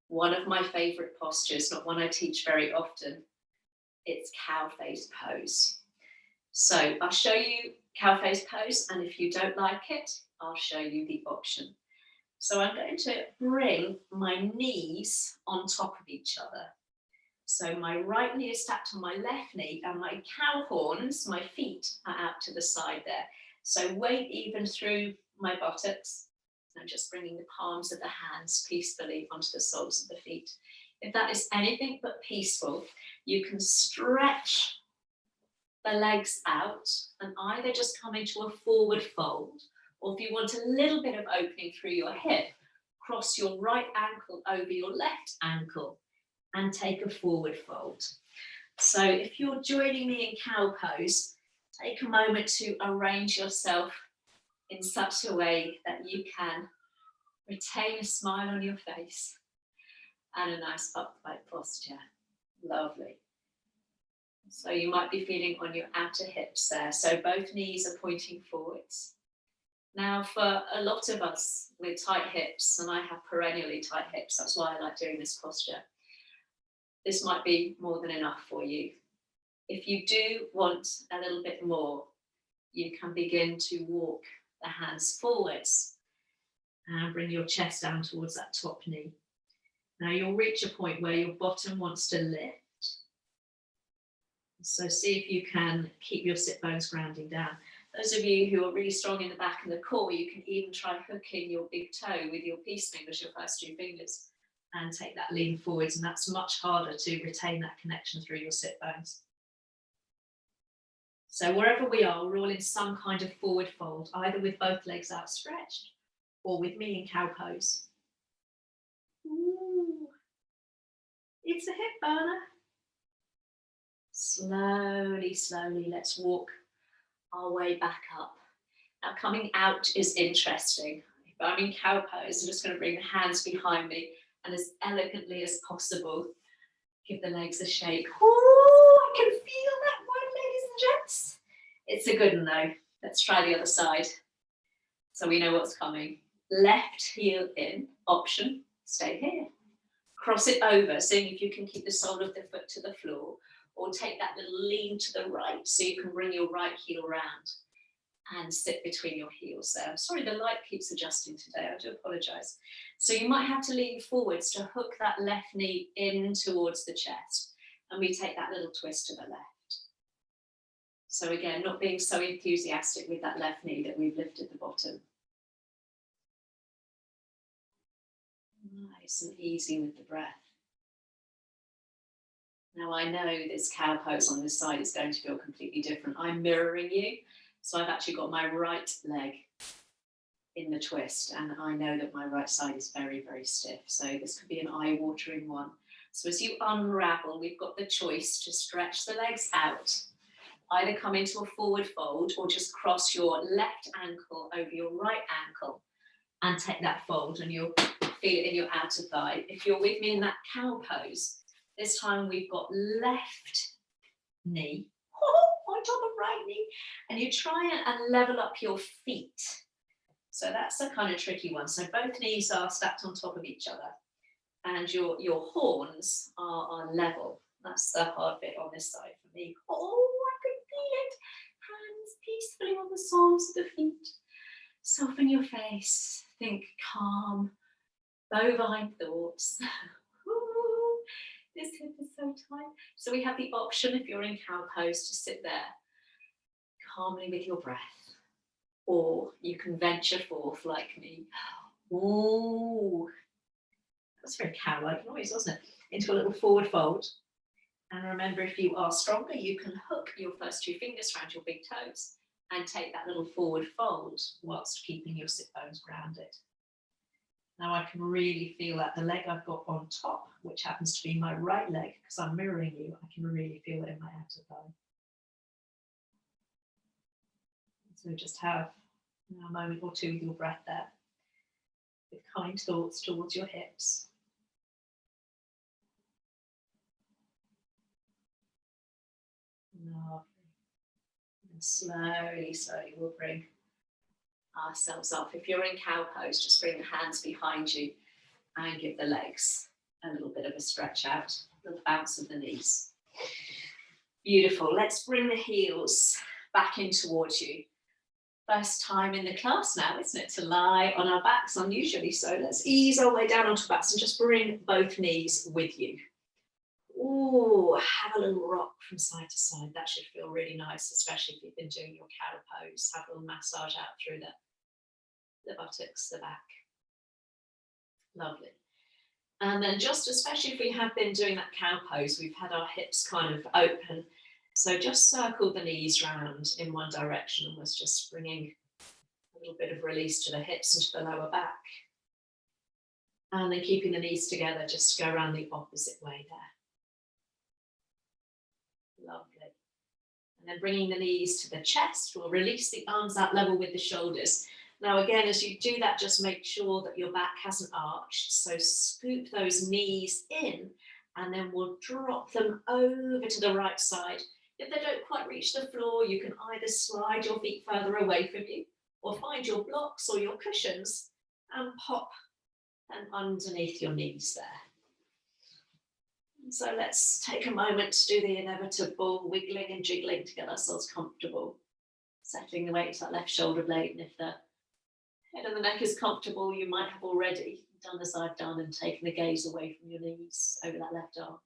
One of my favourite postures, not one I teach very often, it's cow face pose. So I'll show you cow face pose, and if you don't like it, I'll show you the option. So I'm going to bring my knees on top of each other. So my right knee is stacked on my left knee, and my cow horns, my feet, are out to the side there. So weight even through my buttocks, and just bringing the palms of the hands peacefully onto the soles of the feet. If that is anything but peaceful, you can stretch the legs out and either just come into a forward fold, or if you want a little bit of opening through your hip, cross your right ankle over your left ankle and take a forward fold. So if you're joining me in cow pose, take a moment to arrange yourself in such a way that you can retain a smile on your face and a nice upright posture. Lovely. So you might be feeling on your outer hips there. So both knees are pointing forwards. Now for a lot of us with tight hips, and I have perennially tight hips, that's why I like doing this posture, this might be more than enough for you. If you do want a little bit more, you can begin to walk the hands forwards and bring your chest down towards that top knee. Now you'll reach a point where your bottom wants to lift. So see if you can keep your sit bones grounding down. Those of you who are really strong in the back and the core, you can even try hooking your big toe with your peace fingers, your first two fingers, and take that lean forwards. And that's much harder to retain that connection through your sit bones. So wherever we are, we're all in some kind of forward fold, either with both legs outstretched or with me in cow pose. Ooh, it's a hip burner. Slowly, slowly, let's walk our way back up. Now coming out is interesting. If I'm in cow pose, I'm just going to bring the hands behind me and as elegantly as possible, give the legs a shake. Oh, I can feel that one, ladies and gents. It's a good one though. Let's try the other side so we know what's coming. Left heel in, option, stay here. Cross it over, seeing if you can keep the sole of the foot to the floor, or take that little lean to the right so you can bring your right heel round and sit between your heels there. I'm sorry, the light keeps adjusting today, I do apologise. So you might have to lean forwards to hook that left knee in towards the chest, and we take that little twist to the left. So again, not being so enthusiastic with that left knee that we've lifted the bottom. Nice and easy with the breath. Now I know this cow pose on this side is going to feel completely different. I'm mirroring you, so I've actually got my right leg in the twist, and I know that my right side is very, very stiff. So this could be an eye-watering one. So as you unravel, we've got the choice to stretch the legs out, either come into a forward fold or just cross your left ankle over your right ankle and take that fold, and you'll feel it in your outer thigh. If you're with me in that cow pose, this time we've got left knee on top of right knee, and you try and level up your feet. So that's a kind of tricky one. So both knees are stacked on top of each other, and your horns are level. That's the hard bit on this side for me. Oh, I can feel it. Hands peacefully on the soles of the feet. Soften your face. Think calm, bovine thoughts. This hip is so tight. So we have the option, if you're in cow pose, to sit there calmly with your breath, or you can venture forth like me. Ooh, that's very cow-like noise, wasn't it? Into a little forward fold. And remember, if you are stronger, you can hook your first two fingers around your big toes and take that little forward fold whilst keeping your sit bones grounded. Now I can really feel that the leg I've got on top, which happens to be my right leg, because I'm mirroring you, I can really feel it in my outer thigh. So just have a moment or two with your breath there, with kind thoughts towards your hips. Lovely. And slowly, slowly we'll bring ourselves up. If you're in cow pose, just bring the hands behind you and give the legs a little bit of a stretch out, a little bounce of the knees. Beautiful. Let's bring the heels back in towards you. First time in the class now, isn't it, to lie on our backs unusually. So let's ease our way down onto backs and just bring both knees with you. Ooh, have a little rock from side to side. That should feel really nice, especially if you've been doing your cow pose. Have a little massage out through the buttocks, the back. Lovely. And then just especially if we have been doing that cow pose, we've had our hips kind of open. So just circle the knees round in one direction, almost just bringing a little bit of release to the hips and to the lower back. And then keeping the knees together, just go around the opposite way there. Lovely. And then bringing the knees to the chest, we'll release the arms out level with the shoulders. Now again, as you do that, just make sure that your back hasn't arched. So scoop those knees in and then we'll drop them over to the right side. If they don't quite reach the floor, you can either slide your feet further away from you or find your blocks or your cushions and pop them underneath your knees there. So let's take a moment to do the inevitable wiggling and jiggling to get ourselves comfortable. Settling the weight to that left shoulder blade, and if the head and the neck is comfortable, you might have already done as I've done and taken the gaze away from your knees over that left arm.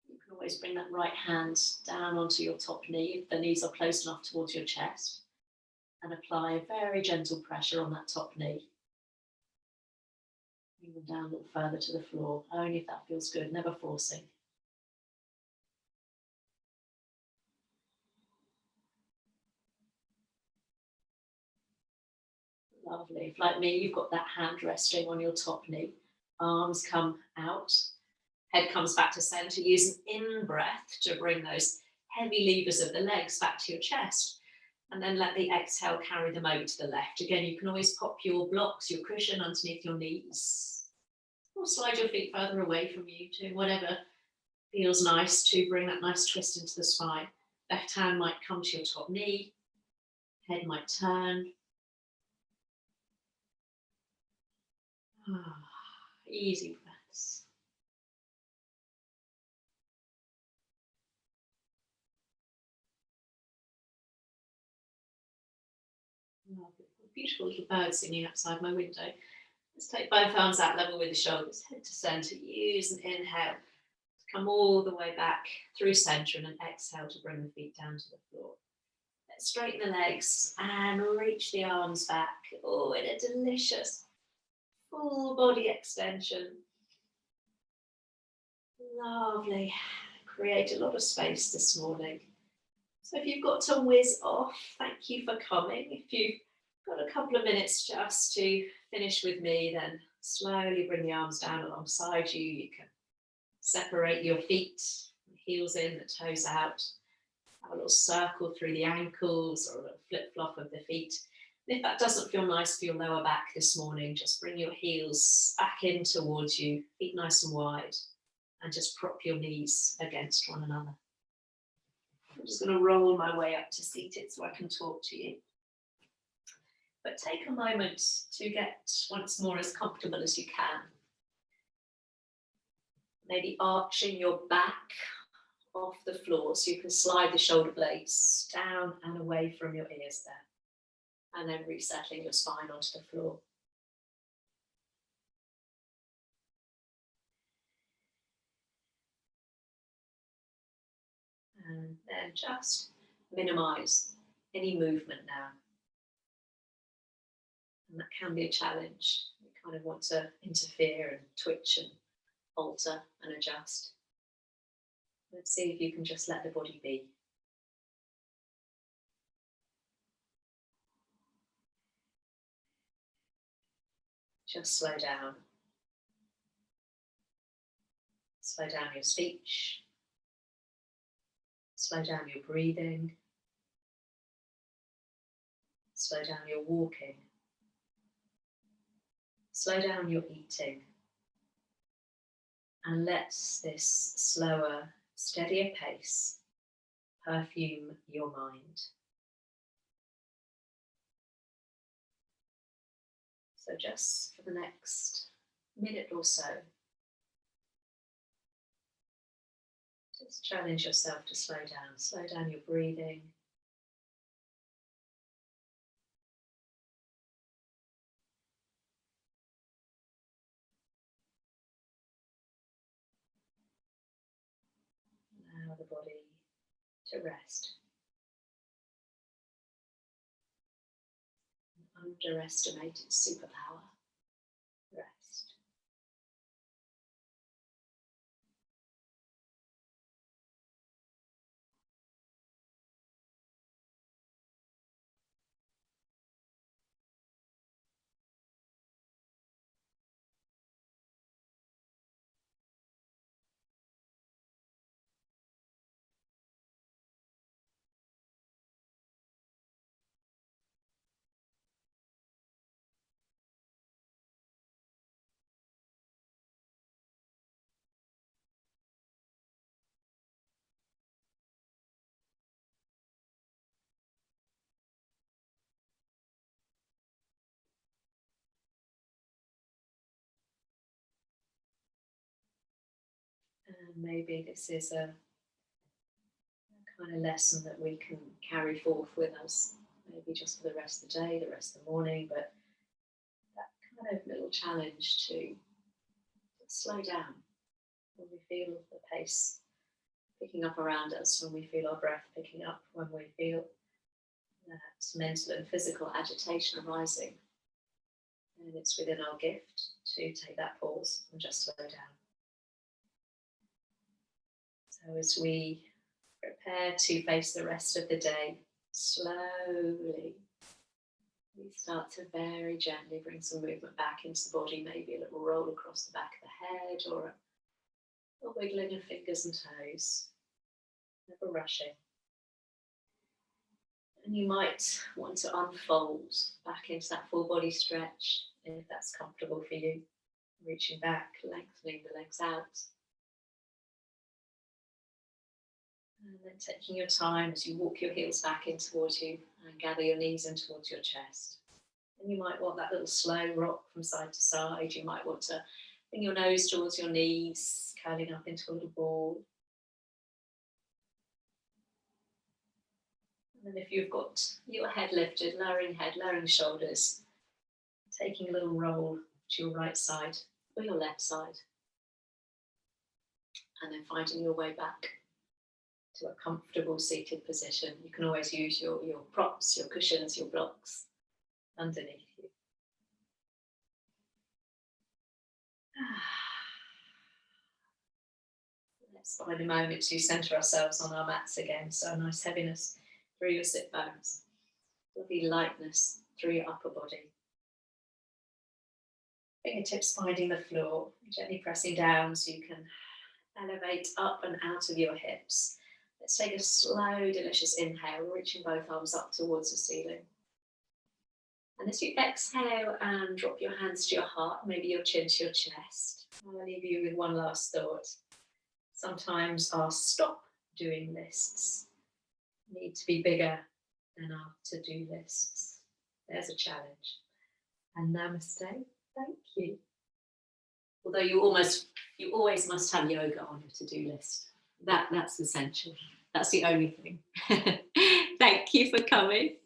You can always bring that right hand down onto your top knee if the knees are close enough towards your chest, and apply a very gentle pressure on that top knee. Bring them down a little further to the floor, only if that feels good, never forcing. Lovely. If, like me, you've got that hand resting on your top knee, arms come out, head comes back to center. Use an in-breath to bring those heavy levers of the legs back to your chest. And then let the exhale carry them over to the left. Again, you can always pop your blocks, your cushion underneath your knees. Or slide your feet further away from you, doing whatever feels nice to bring that nice twist into the spine. Left hand might come to your top knee. Head might turn. Easy breaths. Beautiful little bird singing outside my window. Let's take both arms out level with the shoulders, head to center. Use an inhale to come all the way back through center and an exhale to bring the feet down to the floor. Let's straighten the legs and reach the arms back. Oh, in a delicious full body extension. Lovely. Create a lot of space this morning. So if you've got to whiz off, thank you for coming. If you've got a couple of minutes just to finish with me, then slowly bring the arms down alongside you. You can separate your feet, heels in, the toes out. Have a little circle through the ankles or a little flip-flop of the feet. And if that doesn't feel nice for your lower back this morning, just bring your heels back in towards you, feet nice and wide, and just prop your knees against one another. I'm just going to roll my way up to seated so I can talk to you. But take a moment to get once more as comfortable as you can. Maybe arching your back off the floor so you can slide the shoulder blades down and away from your ears there. And then resettling your spine onto the floor. And then just minimize any movement now. And that can be a challenge. You kind of want to interfere and twitch and alter and adjust. Let's see if you can just let the body be. Just slow down. Slow down your speech. Slow down your breathing. Slow down your walking. Slow down your eating. And let this slower steadier pace, perfume your mind. So just for the next minute or so, just challenge yourself to slow down your breathing. Allow the body to rest. Underestimate its superpower. Rest. And maybe this is a kind of lesson that we can carry forth with us, maybe just for the rest of the day, the rest of the morning, but that kind of little challenge to slow down when we feel the pace picking up around us, when we feel our breath picking up, when we feel that mental and physical agitation arising. And it's within our gift to take that pause and just slow down. So as we prepare to face the rest of the day, slowly we start to very gently bring some movement back into the body, maybe a little roll across the back of the head or a wiggling of fingers and toes, never rushing. And you might want to unfold back into that full body stretch if that's comfortable for you, reaching back, lengthening the legs out. And then taking your time as you walk your heels back in towards you and gather your knees in towards your chest. And you might want that little slow rock from side to side. You might want to bring your nose towards your knees, curling up into a little ball. And then if you've got your head lifted, lowering shoulders, taking a little roll to your right side or your left side. And then finding your way back to a comfortable seated position. You can always use your props, your cushions, your blocks underneath you. Let's find a moment to center ourselves on our mats again. So a nice heaviness through your sit bones, lovely lightness through your upper body. Fingertips finding the floor, gently pressing down so you can elevate up and out of your hips. Let's take a slow, delicious inhale, reaching both arms up towards the ceiling. And as you exhale and drop your hands to your heart, maybe your chin to your chest, I'll leave you with one last thought. Sometimes our stop doing lists need to be bigger than our to-do lists. There's a challenge. And namaste, thank you. Although you always must have yoga on your to-do list. That's essential. That's the only thing. Thank you for coming.